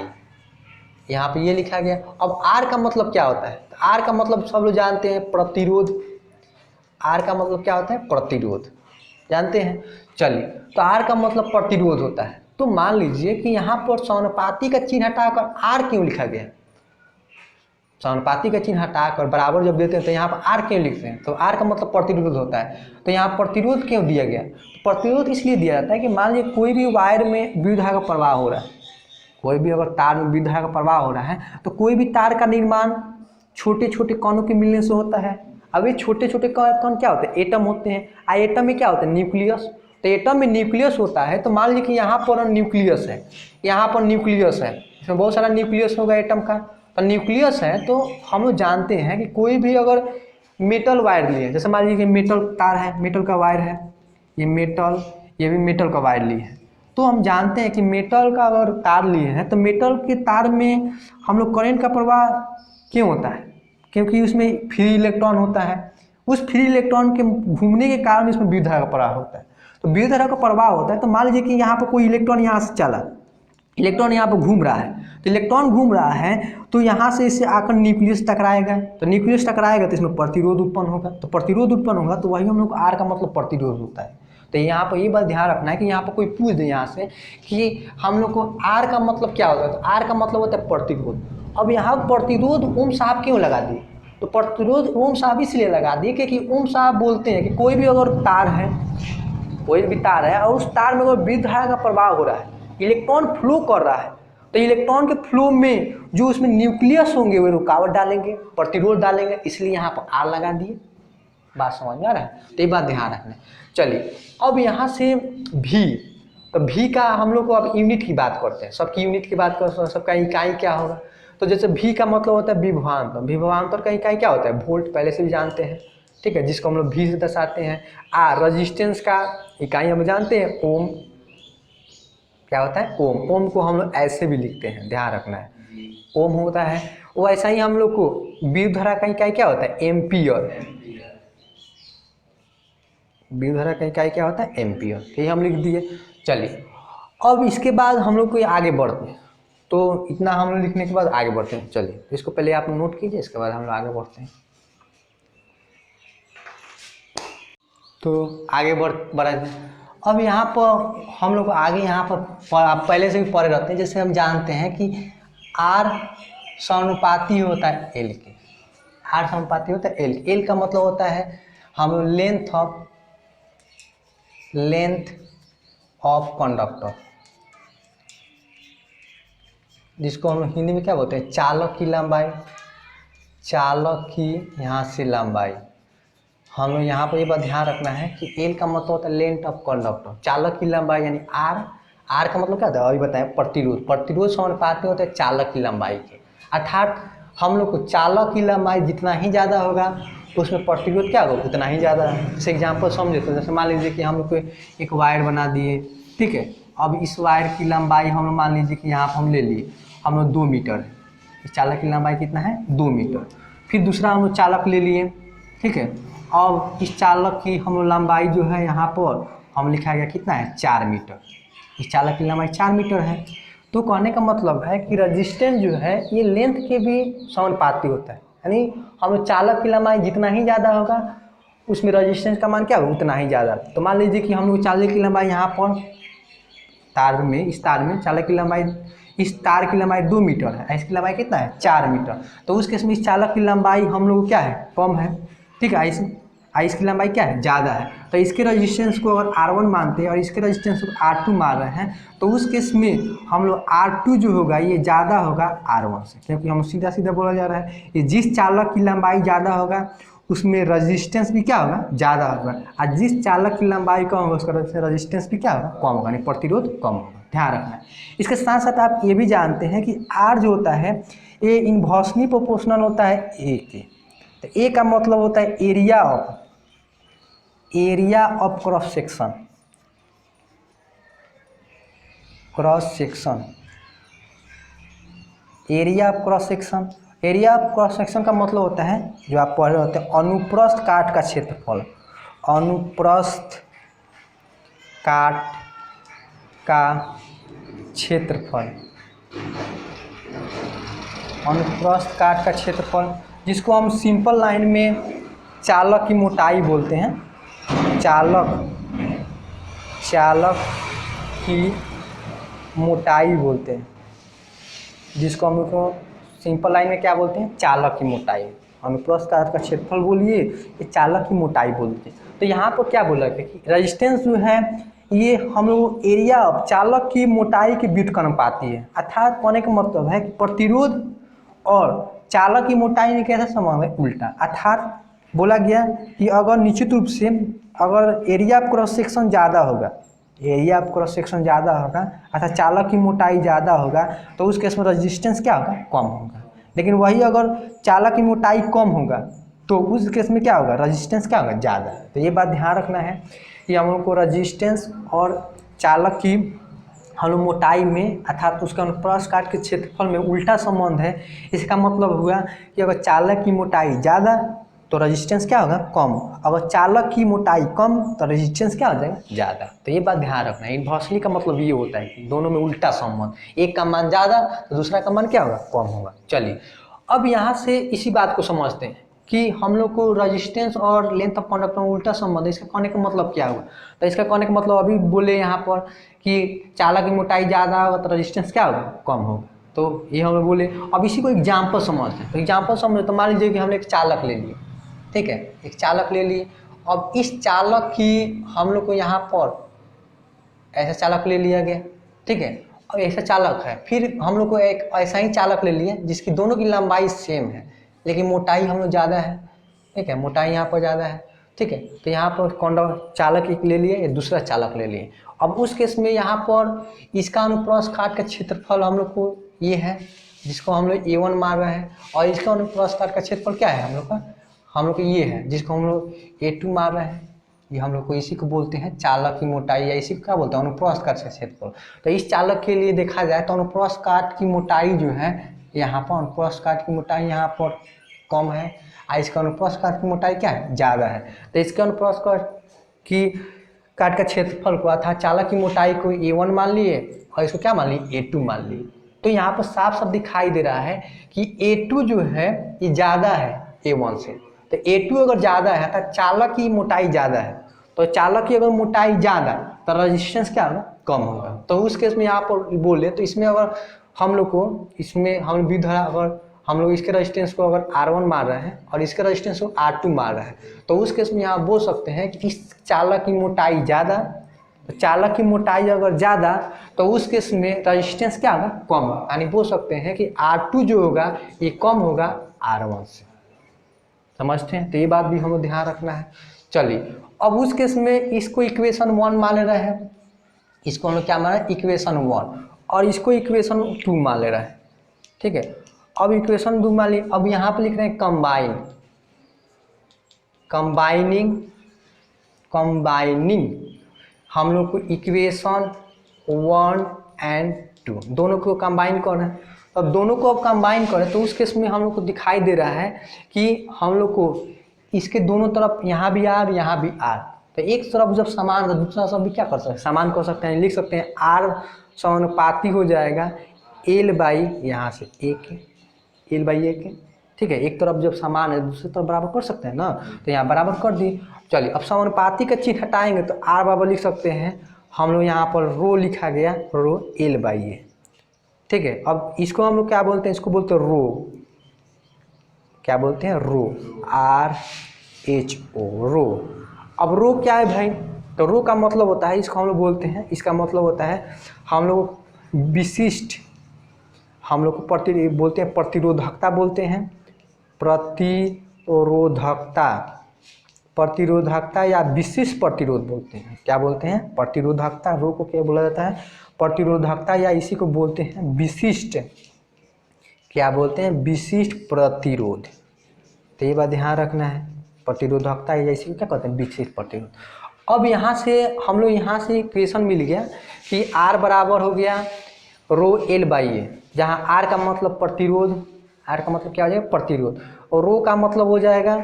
Speaker 2: यहाँ पे ये लिखा गया। अब R का मतलब क्या होता है? तो R का मतलब सब लोग जानते हैं, प्रतिरोध। R का मतलब क्या होता है? प्रतिरोध, जानते हैं। चलिए, तो R का मतलब प्रतिरोध होता है। तो मान लीजिए कि यहाँ पर समानुपाती का चिन्ह हटाकर R क्यों लिखा गया? समानुपाती का चिन्ह हटाकर बराबर जब देते हैं तो यहाँ पर R क्यों लिखते हैं? तो R का मतलब प्रतिरोध होता है। तो यहाँ प्रतिरोध क्यों दिया गया? तो प्रतिरोध इसलिए दिया जाता है कि मान लीजिए कोई भी वायर में विद्युत धारा का प्रवाह हो रहा है, कोई भी अगर तार में विद्युत धारा का प्रवाह हो रहा है तो कोई भी तार का निर्माण छोटे छोटे कणों के मिलने से होता है। अब ये छोटे छोटे कण क्या होते हैं? एटम होते हैं। और एटम में क्या होता है? न्यूक्लियस। तो एटम में न्यूक्लियस होता है। तो मान लीजिए कि यहाँ पर न्यूक्लियस है, यहाँ पर न्यूक्लियस है, इसमें बहुत सारा न्यूक्लियस होगा एटम का। तो न्यूक्लियस है तो हम लोग जानते हैं कि कोई भी अगर मेटल वायर लिए, जैसे मान लीजिए कि मेटल तार है, मेटल का वायर है, ये मेटल, ये भी मेटल का वायर लिए है, तो हम जानते हैं कि मेटल का अगर तार लिए हैं तो मेटल के तार में हम लोग करंट का प्रवाह क्यों होता है? क्योंकि उसमें फ्री इलेक्ट्रॉन होता है। उस फ्री इलेक्ट्रॉन के घूमने के कारण इसमें विद्युत धारा का प्रवाह होता है। तो विद्युत धारा का प्रवाह होता है। तो मान लीजिए कि यहाँ पर कोई इलेक्ट्रॉन यहाँ से चला, इलेक्ट्रॉन यहाँ पर घूम रहा है, तो इलेक्ट्रॉन घूम रहा है तो यहाँ से इससे आकर न्यूक्लियस टकराएगा। तो न्यूक्लियस टकराएगा तो इसमें प्रतिरोध उत्पन्न होगा। तो प्रतिरोध उत्पन्न होगा तो वही हम लोग R का मतलब प्रतिरोध होता है। तो यहाँ पर ये बात ध्यान रखना है कि यहाँ पर कोई पूछ दे यहाँ से कि हम लोग को R का मतलब क्या होता है? तो R का मतलब होता है प्रतिरोध। अब यहाँ प्रतिरोध ओम साहब क्यों लगा दिए? तो प्रतिरोध ओम साहब इसलिए लगा दिए क्योंकि ओम साहब बोलते हैं कि कोई भी अगर तार है, कोई भी तार है और उस तार में कोई विद्युत धारा का प्रवाह हो रहा है, इलेक्ट्रॉन फ्लो कर रहा है, तो इलेक्ट्रॉन के फ्लो में जो उसमें न्यूक्लियस होंगे वे रुकावट डालेंगे, प्रतिरोध डालेंगे, इसलिए यहाँ पर आर लगा दिए। बात समझ में आ रहा है? तो ये बात ध्यान रखना है। चलिए अब यहाँ से भी, तो भी का हम लोग को अब यूनिट की बात करते हैं, सबकी यूनिट की बात करते हैं, सबका इकाई क्या होगा। तो जैसे भी का मतलब होता है विभवांतर, विभवांतर का इकाई क्या होता है, वोल्ट, पहले से भी जानते हैं, ठीक है, जिसको हम लोग भी से दर्शाते हैं। आर रेजिस्टेंस का इकाई हम जानते हैं, ओम, क्या होता है, ओम। ओम को हम लोग ऐसे भी लिखते हैं, ध्यान रखना है, ओम होता है। वो ऐसा ही हम लोग को विद्युत धारा का इकाई क्या होता है, एम्पियर, विद्युत धारा का इकाई क्या होता है, एम्पियर, ये हम लिख दिए। चलिए अब इसके बाद हम लोग को आगे बढ़ते हैं, तो इतना हम लोग लिखने के बाद आगे बढ़ते हैं। चलिए तो इसको पहले आप नोट कीजिए, इसके बाद हम लोग आगे बढ़ते हैं। तो आगे बढ़े अब यहाँ पर हम लोग आगे यहाँ पर आप पहले से भी पढ़े रहते हैं, जैसे हम जानते हैं कि आर समानुपाती होता है एल के, आर समानुपाती होता है एल। एल का मतलब होता है हम लोग लेंथ ऑफ कंडक्टर, जिसको हम लोग हिंदी में क्या बोलते हैं, चालक की लंबाई, चालक की यहाँ से लंबाई। हम लोग यहाँ पर ये बात ध्यान रखना है कि एल का मतलब होता है लेंथ ऑफ कंडक्टर, चालक की लंबाई यानी आर। आर का मतलब क्या होता है, अभी बताएं, प्रतिरोध। प्रतिरोध समानुपाती होता है चालक की लंबाई के, अर्थात हम लोग को चालक की लंबाई जितना ही ज़्यादा होगा उसमें प्रतिरोध क्या होगा, उतना ही ज़्यादा है। जैसे एग्जाम्पल समझे तो जैसे मान लीजिए कि हम लोग को एक वायर बना दिए, ठीक है, अब इस वायर की लंबाई हम लोग मान लीजिए कि यहाँ पर हम ले लिए, हम लोग 2 मीटर है, इस चालक की लंबाई कितना है, 2 मीटर। फिर दूसरा हम लोग चालक ले लिए, ठीक है, अब इस चालक की हम लोग लंबाई जो है यहाँ पर हम लिखा गया कितना है, 4 मीटर, इस चालक की लंबाई 4 मीटर है। तो कहने का मतलब है कि रेजिस्टेंस जो है ये लेंथ के भी समानुपाती होता है, यानी हम लोग चालक की लंबाई जितना ही ज़्यादा होगा उसमें रेजिस्टेंस का मान क्या होगा, उतना ही ज़्यादा। तो मान लीजिए कि हम लोग चालक की लंबाई यहाँ पर तार में, इस तार में चालक की लंबाई, इस तार की लंबाई 2 मीटर है, इसकी लंबाई कितना है, 4 मीटर। तो उस केस में इस चालक की लंबाई हम लोग क्या है, कम है, ठीक है, इसकी लंबाई क्या है, ज़्यादा है। तो इसके रेजिस्टेंस को अगर R1 मानते हैं और इसके रेजिस्टेंस को R2 मान रहे हैं, तो उस केस में हम लोग R2 जो होगा ये ज़्यादा होगा R1 से, क्योंकि हम सीधा सीधा बोला जा रहा है कि जिस चालक की लंबाई ज़्यादा होगा उसमें रेजिस्टेंस भी क्या होगा, ज़्यादा होगा, और जिस चालक की लंबाई कम होगा उसका रेजिस्टेंस भी क्या होगा, कम होगा, यानी प्रतिरोध कम होगा। ध्यान रखना है। इसके साथ साथ आप ये भी जानते हैं कि R जो होता है ये इन्वर्सली प्रोपोर्शनल होता है A के। तो ए का मतलब होता है area of cross section, area of cross section. Area of cross section का मतलब होता है, जो आप पढ़ रहे होते हैं, अनुप्रस्थ काट का क्षेत्रफल, अनुप्रस्थ काट का क्षेत्रफल, अनुप्रस्थ काट का क्षेत्रफल, जिसको हम सिंपल लाइन में चालक की मोटाई बोलते हैं, चालक की मोटाई बोलते हैं, जिसको हम लोग को सिंपल लाइन में क्या बोलते हैं, चालक की मोटाई। अनुप्रस्थ काट का क्षेत्रफल बोलिए, ये चालक की मोटाई बोलते हैं। तो यहाँ पर क्या बोला गया कि रेजिस्टेंस जो है ये हम लोग एरिया ऑफ चालक की मोटाई के व्युत्क्रमानुपाती है, अर्थात कहने का मतलब है कि प्रतिरोध और चालक की मोटाई में कैसा संबंध है, उल्टा। अर्थात बोला गया कि अगर निश्चित रूप से अगर एरिया ऑफ क्रॉस सेक्शन ज़्यादा होगा, एरिया ऑफ क्रॉस सेक्शन ज़्यादा होगा अर्थात चालक की मोटाई ज़्यादा होगा, तो उस केस में रेजिस्टेंस क्या होगा, कम होगा। लेकिन वही अगर चालक की मोटाई कम होगा तो उस केस में क्या होगा, रेजिस्टेंस क्या होगा, ज़्यादा। तो ये बात ध्यान रखना है कि हम लोग को रेजिस्टेंस और चालक की हम लोग मोटाई में अर्थात उसका अनुप्रस्थ काट के क्षेत्रफल में उल्टा संबंध है। इसका मतलब हुआ कि अगर चालक की मोटाई ज़्यादा तो रेजिस्टेंस क्या होगा, कम, अगर चालक की मोटाई कम तो रेजिस्टेंस क्या हो जाएगा, ज़्यादा। तो ये बात ध्यान रखना है। इन्वर्सली का मतलब ये होता है कि दोनों में उल्टा संबंध, एक का मान ज़्यादा तो दूसरा का मान क्या होगा, कम होगा। चलिए अब यहाँ से इसी बात को समझते हैं कि हम लोग को रेजिस्टेंस और लेंथ ऑफ कंडक्टर में उल्टा संबंध है। इसका कहने का मतलब क्या हुआ, तो इसका कहने का मतलब अभी बोले यहाँ पर कि चालक की मोटाई ज़्यादा होगा तो रेजिस्टेंस क्या होगा, कम होगा। तो ये हम लोग बोले। अब इसी को एग्जाम्पल समझते हैं। तो एग्जाम्पल समझे तो मान लीजिए कि हमने एक चालक ले लिए, ठीक है, एक चालक ले लिए
Speaker 1: अब इस चालक की हम लोग को यहाँ पर ऐसा चालक ले लिया गया, ठीक है। अब ऐसा चालक है, फिर हम लोग को एक ऐसा ही चालक ले लिया जिसकी दोनों की लंबाई सेम है लेकिन मोटाई हम लोग ज़्यादा है, ठीक है, मोटाई यहाँ पर ज़्यादा है, ठीक है। तो यहाँ पर कौन चालक एक ले लिए, या दूसरा चालक ले लिए। अब उस केस में यहाँ पर इसका अनुप्रस्थ काट का क्षेत्रफल हम लोग को ये है जिसको हम लोग A1 मान रहे हैं, और इसका अनुप्रस्थ काट का क्षेत्रफल क्या है हम लोग का ये है जिसको हम लोग A2 मान रहे हैं। ये हम लोग को इसी को बोलते हैं चालक की मोटाई, या इसी को क्या बोलते हैं अनुप्रस्थ काट का क्षेत्रफल। तो इस चालक के लिए देखा जाए तो अनुप्रस्थ काट की मोटाई जो है यहाँ पर, अनुप्रस्थ काट की मोटाई यहाँ पर कम है और इसका अनुप्रस्थ काट की मोटाई क्या है, ज़्यादा है। तो इसके अनुप्रस्थ काट का क्षेत्रफल को अर्थात चालक की मोटाई को A1 मान लिए और इसको क्या मान लिए, A2 मान लिए। तो यहाँ पर साफ साफ दिखाई दे रहा है कि A2 जो है ये ज़्यादा है A1 से। तो A2 अगर ज़्यादा है तो चालक की मोटाई ज़्यादा है, तो चालक की अगर मोटाई ज़्यादा तो रेजिस्टेंस क्या होगा, कम होगा। तो उस केस में यहाँ पर बोले तो इसमें अगर हम लोग को इसमें हम विधरा अगर हम लोग इसके रेजिस्टेंस को अगर R1 मान रहे हैं और इसके रेजिस्टेंस को R2 मान रहे हैं, तो उस केस में यहाँ बोल सकते हैं कि इस चालक की मोटाई ज़्यादा, तो चालक की मोटाई अगर ज़्यादा तो उस केस में रेजिस्टेंस क्या होगा, कम होगा। यानी बोल सकते हैं कि R2 जो होगा ये कम होगा R1 से। समझते हैं, तो ये बात भी हमें ध्यान रखना है। चलिए अब उस केस में इसको इक्वेशन 1 मान ले रहे हैं, इसको हम लोग क्या मान रहे हैं, इक्वेशन 1, और इसको इक्वेशन 2 मान ले रहे हैं, ठीक है। अब इक्वेशन 2 मान ली, अब यहाँ पे लिख रहे हैं कंबाइनिंग हम लोग को इक्वेशन 1 एंड 2 दोनों को कंबाइन करना है। अब दोनों को अब कंबाइन करें तो उस केस में हम लोग को दिखाई दे रहा है कि हम लोग को इसके दोनों तरफ यहाँ भी R यहाँ भी R, तो एक तरफ जब समान तो दूसरा तरफ भी क्या कर सकते हैं, समान कर सकते हैं। लिख सकते हैं R समानुपाती हो जाएगा L बाई यहाँ से L बाई 1, ठीक है। एक तरफ जब समान है दूसरी तरफ बराबर कर सकते हैं ना, तो यहाँ बराबर कर दी। चलिए अब समानुपाती का चिन्ह हटाएंगे तो R बराबर लिख सकते हैं हम लोग यहाँ पर रो लिखा गया, रो L बाई A, ठीक है। अब इसको हम लोग क्या बोलते हैं, इसको बोलते हैं रो, क्या बोलते हैं, रो RHO, रो। अब रो क्या है भाई, तो रो का मतलब होता है, इसको हम लोग बोलते हैं, इसका मतलब होता है हम लोग विशिष्ट, हम लोग को बोलते हैं प्रतिरोधकता, बोलते हैं प्रतिरोधकता या विशिष्ट प्रतिरोध बोलते हैं। क्या बोलते हैं, प्रतिरोधकता। रो को क्या बोला जाता है, प्रतिरोधकता, या इसी को बोलते हैं विशिष्ट, क्या बोलते हैं, विशिष्ट प्रतिरोध। तो ये बात ध्यान रखना है, प्रतिरोधकता या इसी को क्या कहते हैं, विशिष्ट प्रतिरोध। अब यहाँ से हम लोग यहाँ से इक्वेशन मिल गया कि R बराबर हो गया रो L बाई A, जहाँ R का मतलब प्रतिरोध, R का मतलब क्या हो जाएगा, प्रतिरोध, और रो का मतलब हो जाएगा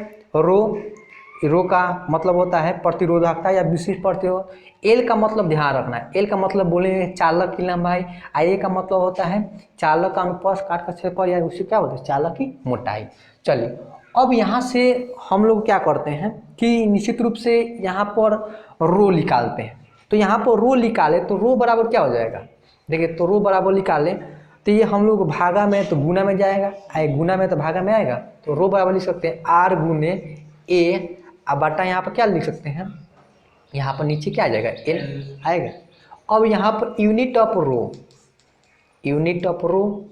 Speaker 1: रो का मतलब होता है प्रतिरोधकता या विशिष्ट प्रतिरोध। L का मतलब ध्यान रखना है, L का मतलब बोलेंगे चालक की लंबाई, A का मतलब होता है चालक का अनुप्रस्थ काट का क्षेत्रफल, या उसे क्या बोलते हैं, चालक की मोटाई। चलिए अब यहाँ से हम लोग क्या करते हैं कि निश्चित रूप से यहाँ पर रो निकालते हैं। तो यहाँ पर रो निकाले तो रो बराबर क्या हो जाएगा, देखिए, तो रो बराबर निकाले तो ये हम लोग भागा में तो गुना में जाएगा, गुना में तो भागा में आएगा, तो रो बराबर लिख सकते हैं R गुने A, अब बटा यहाँ पर क्या लिख सकते हैं, यहाँ पर नीचे क्या आ जाएगा, L आएगा। अब यहाँ पर यूनिट ऑफ रो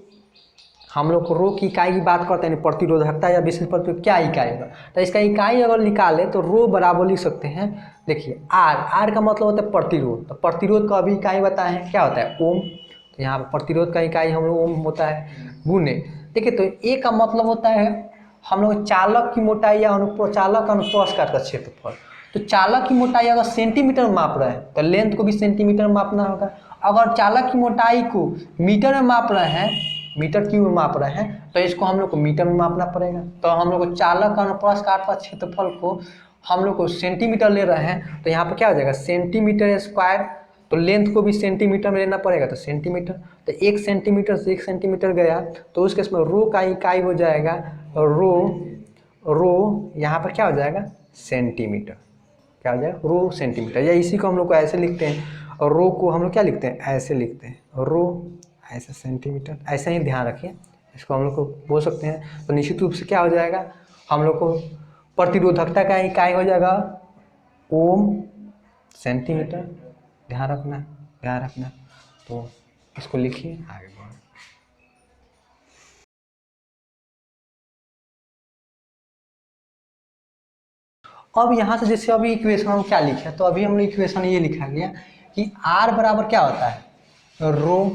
Speaker 1: हम लोग को रो की इकाई की बात करते हैं, प्रतिरोधकता या विशिष्ट प्रतिरोध क्या इकाई होगा, तो इसका इकाई अगर निकाले तो रो बराबर लिख सकते हैं, देखिए R का मतलब होता है प्रतिरोध, तो प्रतिरोध का अभी इकाई बताए हैं क्या होता है, ओम, तो यहाँ पर प्रतिरोध का इकाई हम लोग ओम होता है, गुने, देखिए तो A का मतलब होता है हम लोग चालक की मोटाई या चालक अनुप्रस्थ काट का क्षेत्रफल। तो चालक की मोटाई अगर सेंटीमीटर में माप रहे हैं तो लेंथ को भी सेंटीमीटर में मापना होगा। अगर चालक की मोटाई को मीटर में माप रहे हैं, मीटर क्यूब में माप रहे हैं, तो इसको हम लोग को मीटर में मापना पड़ेगा। तो हम लोग को चालक का अनुप्रस्थ काट का क्षेत्रफल को हम लोग को सेंटीमीटर ले रहे हैं, तो यहाँ पर क्या हो जाएगा, सेंटीमीटर स्क्वायर, तो लेंथ को भी सेंटीमीटर में लेना पड़ेगा, तो सेंटीमीटर, तो 1 सेंटीमीटर से 1 सेंटीमीटर गया, तो उस केस में रो का इकाई हो जाएगा रो यहाँ पर क्या हो जाएगा, सेंटीमीटर, क्या हो जाएगा, रो सेंटीमीटर, या इसी को हम लोग को ऐसे लिखते हैं, और रो को हम लोग क्या लिखते हैं, ऐसे लिखते हैं, रो ऐसे सेंटीमीटर, ऐसे ही ध्यान रखिए, इसको हम लोग को बोल सकते हैं। तो निश्चित रूप से क्या हो जाएगा, हम लोग को प्रतिरोधकता का इकाई हो जाएगा
Speaker 2: ओम सेंटीमीटर, ध्यान रखना ध्यान रखना। तो इसको लिखिए आगे बढ़ो। अब यहाँ से जैसे अभी इक्वेशन हम क्या लिखे, तो अभी हमने इक्वेशन ये लिखा गया कि R बराबर क्या होता है, रो,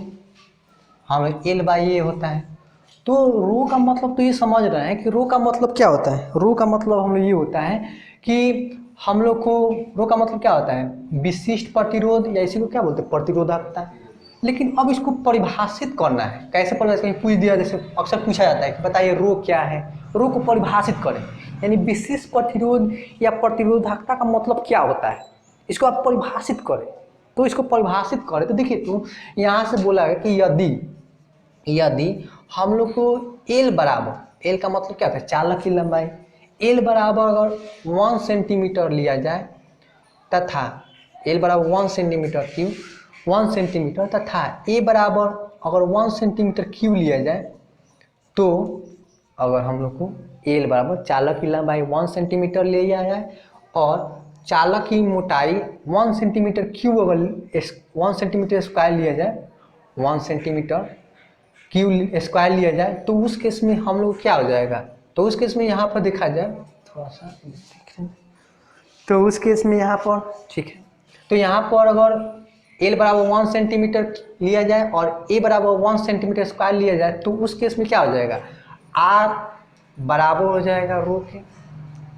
Speaker 2: हमें L बाई ए होता है। तो रो का मतलब तो ये समझ रहे हैं कि रो का मतलब क्या होता है। रो का मतलब हम लोग ये होता है कि हम लोग को, रो का मतलब क्या होता है, विशिष्ट प्रतिरोध, या इसी को क्या बोलते हैं, प्रतिरोधकता। लेकिन अब इसको परिभाषित करना है, कैसे परिभाषित, कहीं पूछ दिया, जैसे अक्सर पूछा जाता है कि बताइए रो क्या है, रो को परिभाषित करें, यानी विशिष्ट प्रतिरोध या प्रतिरोधकता का मतलब क्या होता है, इसको आप परिभाषित करें। तो इसको परिभाषित करें तो देखिए, तो यहाँ से बोला है कि यदि हम लोग को एल बराबर, एल का मतलब क्या होता है, चालक की लंबाई, एल बराबर अगर 1 सेंटीमीटर लिया जाए तथा एल बराबर 1 सेंटीमीटर क्यूब, 1 सेंटीमीटर, तथा ए बराबर अगर 1 सेंटीमीटर क्यूब लिया जाए, तो अगर हम लोग को एल बराबर चालक की लंबाई 1 सेंटीमीटर लिया जाए और चालक की मोटाई 1 सेंटीमीटर क्यूब, अगर 1 सेंटीमीटर स्क्वायर लिया जाए, 1 सेंटीमीटर क्यूब स्क्वायर लिया जाए, तो उस केस में हम लोग क्या हो जाएगा, तो उस केस में यहाँ पर देखा जाए थोड़ा सा, तो उस केस में यहाँ पर ठीक है, तो यहाँ पर अगर एल बराबर 1 सेंटीमीटर लिया जाए और ए बराबर 1 सेंटीमीटर स्क्वायर लिया जाए, तो उस केस में क्या हो जाएगा, आर बराबर हो जाएगा रो के,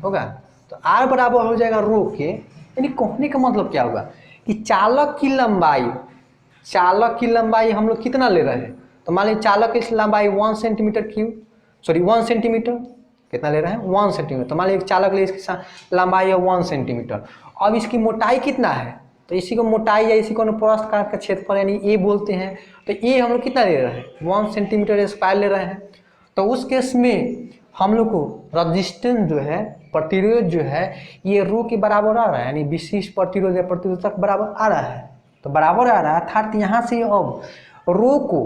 Speaker 2: होगा। तो आर बराबर हो जाएगा रो के, यानी कहने का मतलब क्या होगा कि चालक की लंबाई हम लोग कितना ले रहे हैं, तो मान लीजिए चालक की लंबाई 1 सेंटीमीटर क्यूब, सॉरी 1 सेंटीमीटर, कितना ले रहे हैं 1 सेंटीमीटर, तो मान लीजिए चालक ले इसकी लंबाई है 1 सेंटीमीटर। अब इसकी मोटाई कितना है, तो इसी को मोटाई या इसी को अनुप्रस्थ काट का क्षेत्रफल यानी ए बोलते हैं। तो ए हम लोग कितना ले रहे हैं, 1 सेंटीमीटर स्क्वायर ले रहे हैं। तो उस केस में हम लोग को रजिस्टेंस जो है, प्रतिरोध जो है, ये रो के बराबर आ रहा है, यानी विशिष्ट प्रतिरोध या प्रतिरोधक बराबर आ रहा है, तो बराबर आ रहा है, अर्थात यहाँ से अब रो को,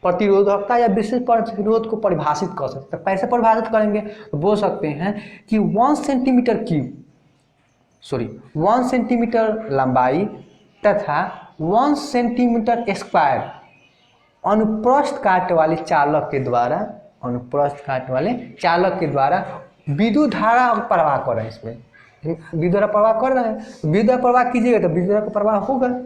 Speaker 2: प्रतिरोधकता या विशिष्ट प्रतिरोध को परिभाषित कर सकते हैं। कैसे परिभाषित करेंगे, तो बोल सकते हैं कि 1 सेंटीमीटर क्यूब, सॉरी 1 सेंटीमीटर लंबाई तथा 1 सेंटीमीटर स्क्वायर अनुप्रस्थ काट वाले चालक के द्वारा, अनुप्रस्थ काट वाले चालक के द्वारा विद्युत धारा प्रवाह कर रहे हैं, इसमें विद्युत धारा प्रवाह कर रहे हैं, विद्युत धारा प्रवाह कीजिएगा तो विद्युत धारा का प्रवाह होगा।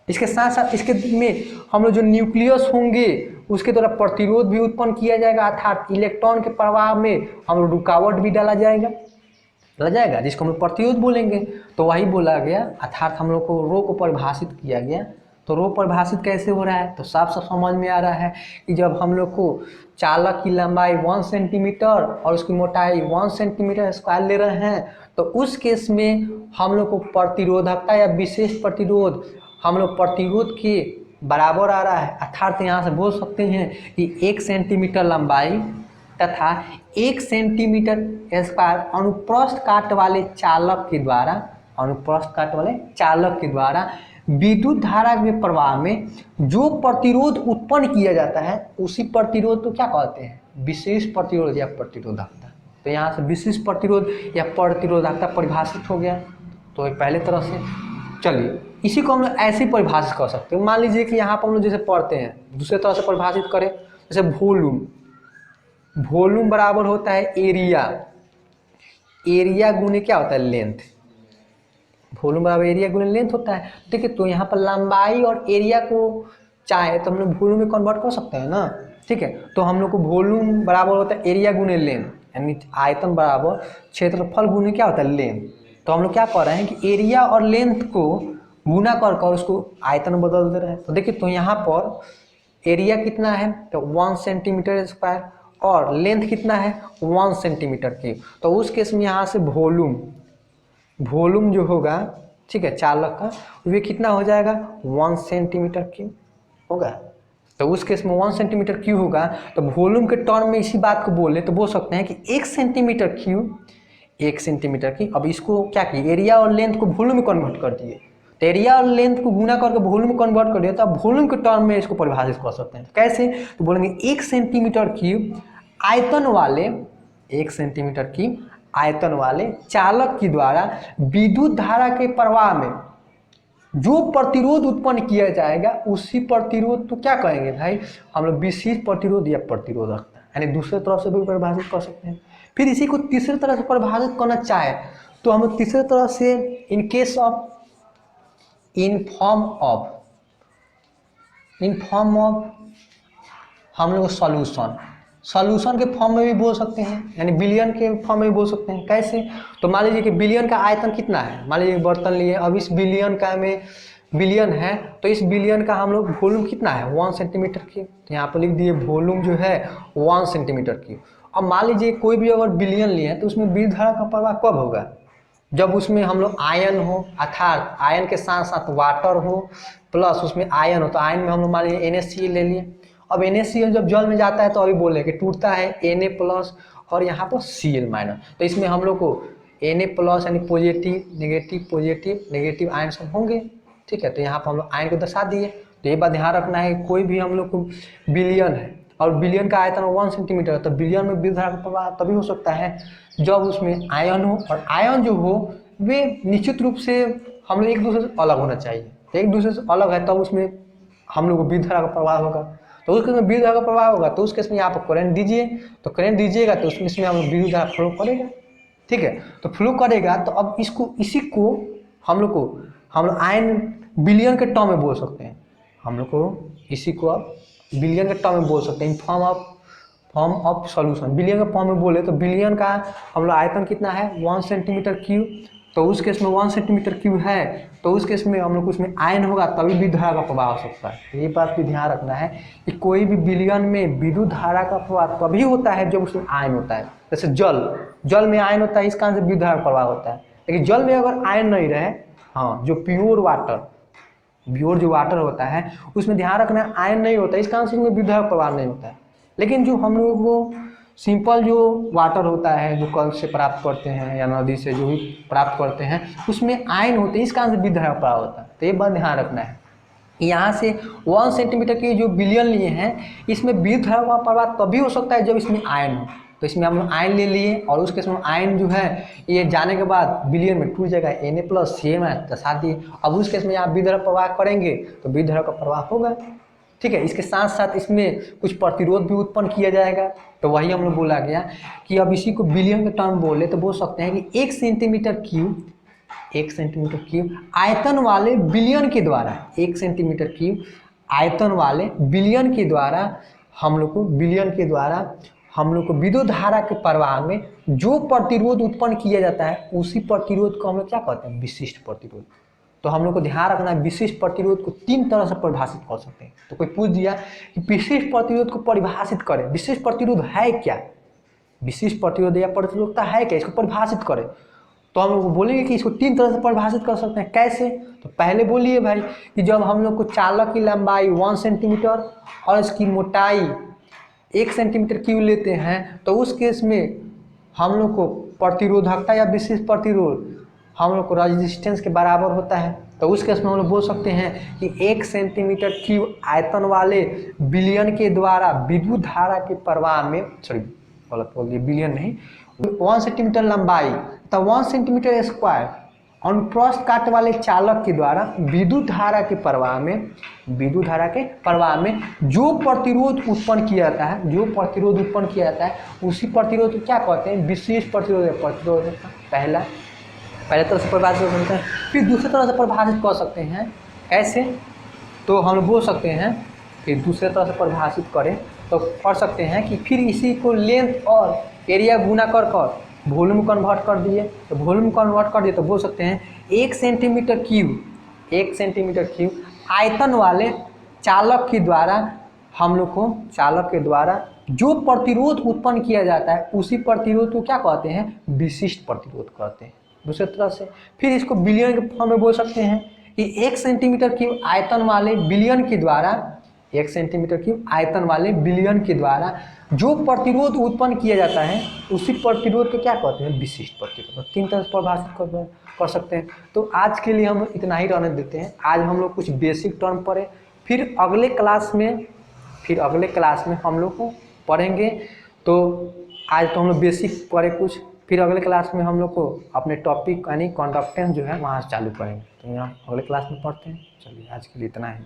Speaker 2: इसके साथ साथ इसके में हम लोग जो न्यूक्लियस होंगे उसके द्वारा प्रतिरोध भी उत्पन्न किया जाएगा, अर्थात इलेक्ट्रॉन के प्रवाह में हम लोग रुकावट भी डाला जाएगा, जिसको हम लोग प्रतिरोध बोलेंगे। तो वही बोला गया, अर्थात हम लोग को रो को परिभाषित किया गया। तो रो परिभाषित कैसे हो रहा है, तो साफ साफ समझ में आ रहा है कि जब हम लोग को चालक की लंबाई 1 सेंटीमीटर और उसकी मोटाई 1 सेंटीमीटर स्क्वायर ले रहे हैं, तो उस केस में हम लोग को प्रतिरोधकता या विशेष प्रतिरोध हम लोग प्रतिरोध के बराबर आ रहा है, अर्थात यहाँ से बोल सकते हैं कि 1 सेंटीमीटर लंबाई तथा 1 सेंटीमीटर स्क्वायर अनुप्रस्थ काट वाले चालक के द्वारा, अनुप्रस्थ काट वाले चालक के द्वारा विद्युत धारा के प्रवाह में जो प्रतिरोध उत्पन्न किया जाता है, उसी प्रतिरोध को क्या कहते हैं, विशेष प्रतिरोध या प्रतिरोधकता। तो यहाँ से विशेष प्रतिरोध या प्रतिरोधकता परिभाषित हो गया। तो एक पहले तरह से, चलिए इसी को हम लोग ऐसे परिभाषित कर सकते हैं। मान लीजिए कि यहाँ पर हम लोग जैसे पढ़ते हैं, दूसरे तरह से परिभाषित करें, जैसे वॉल्यूम बराबर होता है एरिया गुने क्या होता है, लेंथ। वॉल्यूम बराबर एरिया गुने लेंथ होता है। देखिए तो यहाँ पर लंबाई और एरिया को चाहे तो हम लोग वॉल्यूम में कन्वर्ट कर सकते हैं ना, ठीक है। तो हम लोग को वॉल्यूम बराबर होता है एरिया गुने लेंथ, यानी आयतन बराबर क्षेत्रफल गुने क्या होता है, लेंथ। तो हम लोग क्या कर रहे हैं कि एरिया और लेंथ को गुना कर उसको आयतन बदल दे रहे हैं। तो देखिए तो यहाँ पर एरिया कितना है, तो 1 सेंटीमीटर स्क्वायर, और लेंथ कितना है 1 सेंटीमीटर की। तो उस केस में यहाँ से वॉल्यूम जो होगा, ठीक है, चालक का, वे कितना हो जाएगा 1 सेंटीमीटर क्यूब होगा। तो उस केस में 1 सेंटीमीटर क्यूब होगा। तो वॉल्यूम के टर्म में इसी बात को बोले तो बोल सकते हैं कि 1 सेंटीमीटर क्यूब, 1 सेंटीमीटर की। अब इसको क्या किए, एरिया और लेंथ को वॉल्यूम में कन्वर्ट कर दिए। तो एरिया और लेंथ को गुना करके वॉल्यूम में कन्वर्ट कर दिया, तो अब वॉल्यूम के टर्म में इसको परिभाषित कर सकते हैं। तो कैसे, तो बोलेंगे 1 सेंटीमीटर क्यूब आयतन वाले, 1 सेंटीमीटर क्यूब आयतन वाले चालक के द्वारा विद्युत धारा के प्रवाह में जो प्रतिरोध उत्पन्न किया जाएगा उसी प्रतिरोध तो क्या कहेंगे भाई, हम लोग विशिष्ट प्रतिरोध या प्रतिरोध रखते हैं, यानी दूसरे तरफ से भी परिभाषित कर सकते हैं। फिर इसी को तीसरी तरह से परिभाषित करना चाहे तो हम लोग तीसरी तरह से in case of in form of हम लोग सॉल्यूशन के फॉर्म में भी बोल सकते हैं, यानी बिलियन के फॉर्म में भी बोल सकते हैं। कैसे, तो मान लीजिए कि बिलियन का आयतन कितना है, मान लीजिए बर्तन लिए, अब इस बिलियन का में बिलियन है तो इस बिलियन का हम लोग वॉल्यूम कितना है 1 सेंटीमीटर क्यूब, तो यहाँ पर लिख दिए वॉल्यूम जो है 1 सेंटीमीटर क्यूब। अब मान लीजिए कोई भी अगर बिलियन लिए हैं तो उसमें विद्युत धारा का प्रवाह कब होगा, जब उसमें हम लोग आयन हो, अर्थात आयन के साथ साथ वाटर हो प्लस उसमें आयन हो, तो आयन में हम लोग मान लीजिए NaCl ले लिए। अब NaCl जब जल में जाता है तो अभी बोले कि टूटता है Na प्लस और यहाँ पर Cl माइनस, तो इसमें हम लोग को Na प्लस यानी पॉजिटिव नेगेटिव आयन सब होंगे, ठीक है। तो यहाँ पर हम लोग आयन को दर्शा दिए। तो ये बात ध्यान रखना है, कोई भी हम लोग को बिलियन है और बिलियन का आयतन 1 सेंटीमीटर, तो बिलियन में विद्युत धारा का प्रवाह तभी हो सकता है जब उसमें आयन हो, और आयन जो हो वे निश्चित रूप से हम लोग एक दूसरे से अलग होना चाहिए, एक दूसरे से अलग है तब उसमें हम लोग को विद्युत धारा का प्रवाह होगा। तो उस केस में विद्युत धारा का प्रवाह होगा तो उस केस में यहाँ पर करंट दीजिए, तो करंट दीजिएगा तो उसमें हम लोग विद्युत धारा फ्लो करेगा, ठीक है। तो फ्लो करेगा तो अब इसी को हम लोग आयन बिलियन के टर्म में बोल सकते हैं, हम लोग को इसी को अब बिलियन के टर्म में बोल सकते हैं, फॉर्म ऑफ सॉल्यूशन। बिलियन के फॉर्म में बोले तो बिलियन का हम लोग आयतन कितना है 1 सेंटीमीटर क्यूब, तो उस केस में 1 सेंटीमीटर क्यूब है तो उस केस में हम लोग उसमें आयन होगा तभी विद्युत धारा का प्रवाह हो सकता है। ये बात भी ध्यान रखना है कि कोई भी बिलियन में विद्युत धारा का प्रवाह तभी होता है जब उसमें आयन होता है। जैसे जल में आयन होता है, इस कारण से विद्युत धारा का प्रवाह होता है। लेकिन जल में अगर आयन नहीं रहे, हाँ, जो प्योर जो वाटर होता है उसमें ध्यान रखना है आयन नहीं होता है, इस कारण से उसमें विद्युत धारा का प्रवाह नहीं होता है। लेकिन जो हम लोगों को सिंपल जो वाटर होता है जो कल से प्राप्त करते हैं या नदी से जो भी प्राप्त करते हैं उसमें आयन होते हैं, इस कारण से विद्युत धारा का प्रवाह होता है। तो ये बात ध्यान रखना है। यहाँ से 1 सेंटीमीटर के जो बिलियन लिए हैं इसमें विद्युत धारा का प्रवाह तभी हो सकता है जब इसमें आयन हो, तो इसमें हम लोग आयन ले लिए और उसके समय आयन जो है ये जाने के बाद बिलियन में टूट जाएगा, Na प्लस Cl दर्शा दिए। अब उस केस में आप विद्युत धारा प्रवाह करेंगे तो विद्युत धारा का प्रवाह होगा, ठीक है। इसके साथ साथ इसमें कुछ प्रतिरोध भी उत्पन्न किया जाएगा, तो वही हम लोग बोला गया कि अब इसी को बिलियन के टर्म बोले तो बोल सकते हैं कि 1 सेंटीमीटर क्यूब आयतन वाले बिलियन के द्वारा 1 सेंटीमीटर क्यूब आयतन वाले बिलियन के द्वारा हम लोग को विद्युत धारा के प्रवाह में जो प्रतिरोध उत्पन्न किया जाता है उसी प्रतिरोध को हम लोग क्या कहते हैं, विशिष्ट प्रतिरोध। तो हम लोग को ध्यान रखना है विशिष्ट प्रतिरोध को 3 तरह से परिभाषित कर सकते हैं। तो कोई पूछ दिया कि विशिष्ट प्रतिरोध को परिभाषित करें, विशिष्ट प्रतिरोध है क्या, विशिष्ट प्रतिरोध या प्रतिरोधकता है क्या, इसको परिभाषित करें, तो हम लोग बोलेंगे कि इसको 3 तरह से परिभाषित कर सकते हैं। कैसे, तो पहले बोलिए भाई कि जब हम लोग को चालक की लंबाई 1 सेंटीमीटर और इसकी मोटाई 1 सेंटीमीटर क्यूब लेते हैं तो उस केस में हम लोग को प्रतिरोधकता या विशिष्ट प्रतिरोध हम लोग को रेजिस्टेंस के बराबर होता है। तो उस केस में हम लोग बोल सकते हैं कि 1 सेंटीमीटर क्यूब आयतन वाले बिलियन के द्वारा विद्युत धारा के प्रवाह में, गलत बोल दिए, बिलियन नहीं, 1 सेंटीमीटर लंबाई तो 1 सेंटीमीटर स्क्वायर अनुप्रस्थ काट वाले चालक के द्वारा विद्युत धारा के प्रवाह में जो प्रतिरोध उत्पन्न किया जाता है उसी प्रतिरोध को क्या कहते हैं, विशिष्ट प्रतिरोध। पहले तरह से परिभाषित कर सकते हैं, फिर दूसरी तरह से परिभाषित कर सकते हैं। कैसे, तो हम बोल सकते हैं कि दूसरे तरह से परिभाषित करें तो कर सकते हैं कि फिर इसी को लेंथ और एरिया गुना कर वॉल्यूम कन्वर्ट कर दिए, तो वॉल्यूम कन्वर्ट कर दिए तो बोल सकते हैं 1 सेंटीमीटर क्यूब आयतन वाले चालक के द्वारा जो प्रतिरोध उत्पन्न किया जाता है उसी प्रतिरोध को क्या कहते हैं, विशिष्ट प्रतिरोध कहते हैं। दूसरी तरह से फिर इसको बिलियन के फॉर्म में बोल सकते हैं कि 1 सेंटीमीटर क्यूब आयतन वाले बिलियन के द्वारा 1 सेंटीमीटर क्यूब आयतन वाले बिलियन के द्वारा जो प्रतिरोध उत्पन्न किया जाता है उसी प्रतिरोध को क्या कहते हैं, विशिष्ट प्रतिरोध। 3 तरह से परिभाषित कर सकते हैं। तो आज के लिए हम इतना ही रहने देते हैं। आज हम लोग कुछ बेसिक टर्म पढ़े, फिर अगले क्लास में हम लोग को पढ़ेंगे। तो आज तो हम लोग बेसिक पढ़े कुछ, फिर अगले क्लास में हम लोग को अपने टॉपिक यानी कंडक्टेंस जो है वहाँ से चालू करेंगे। तो यहाँ अगले क्लास में पढ़ते हैं। चलिए आज के लिए इतना ही।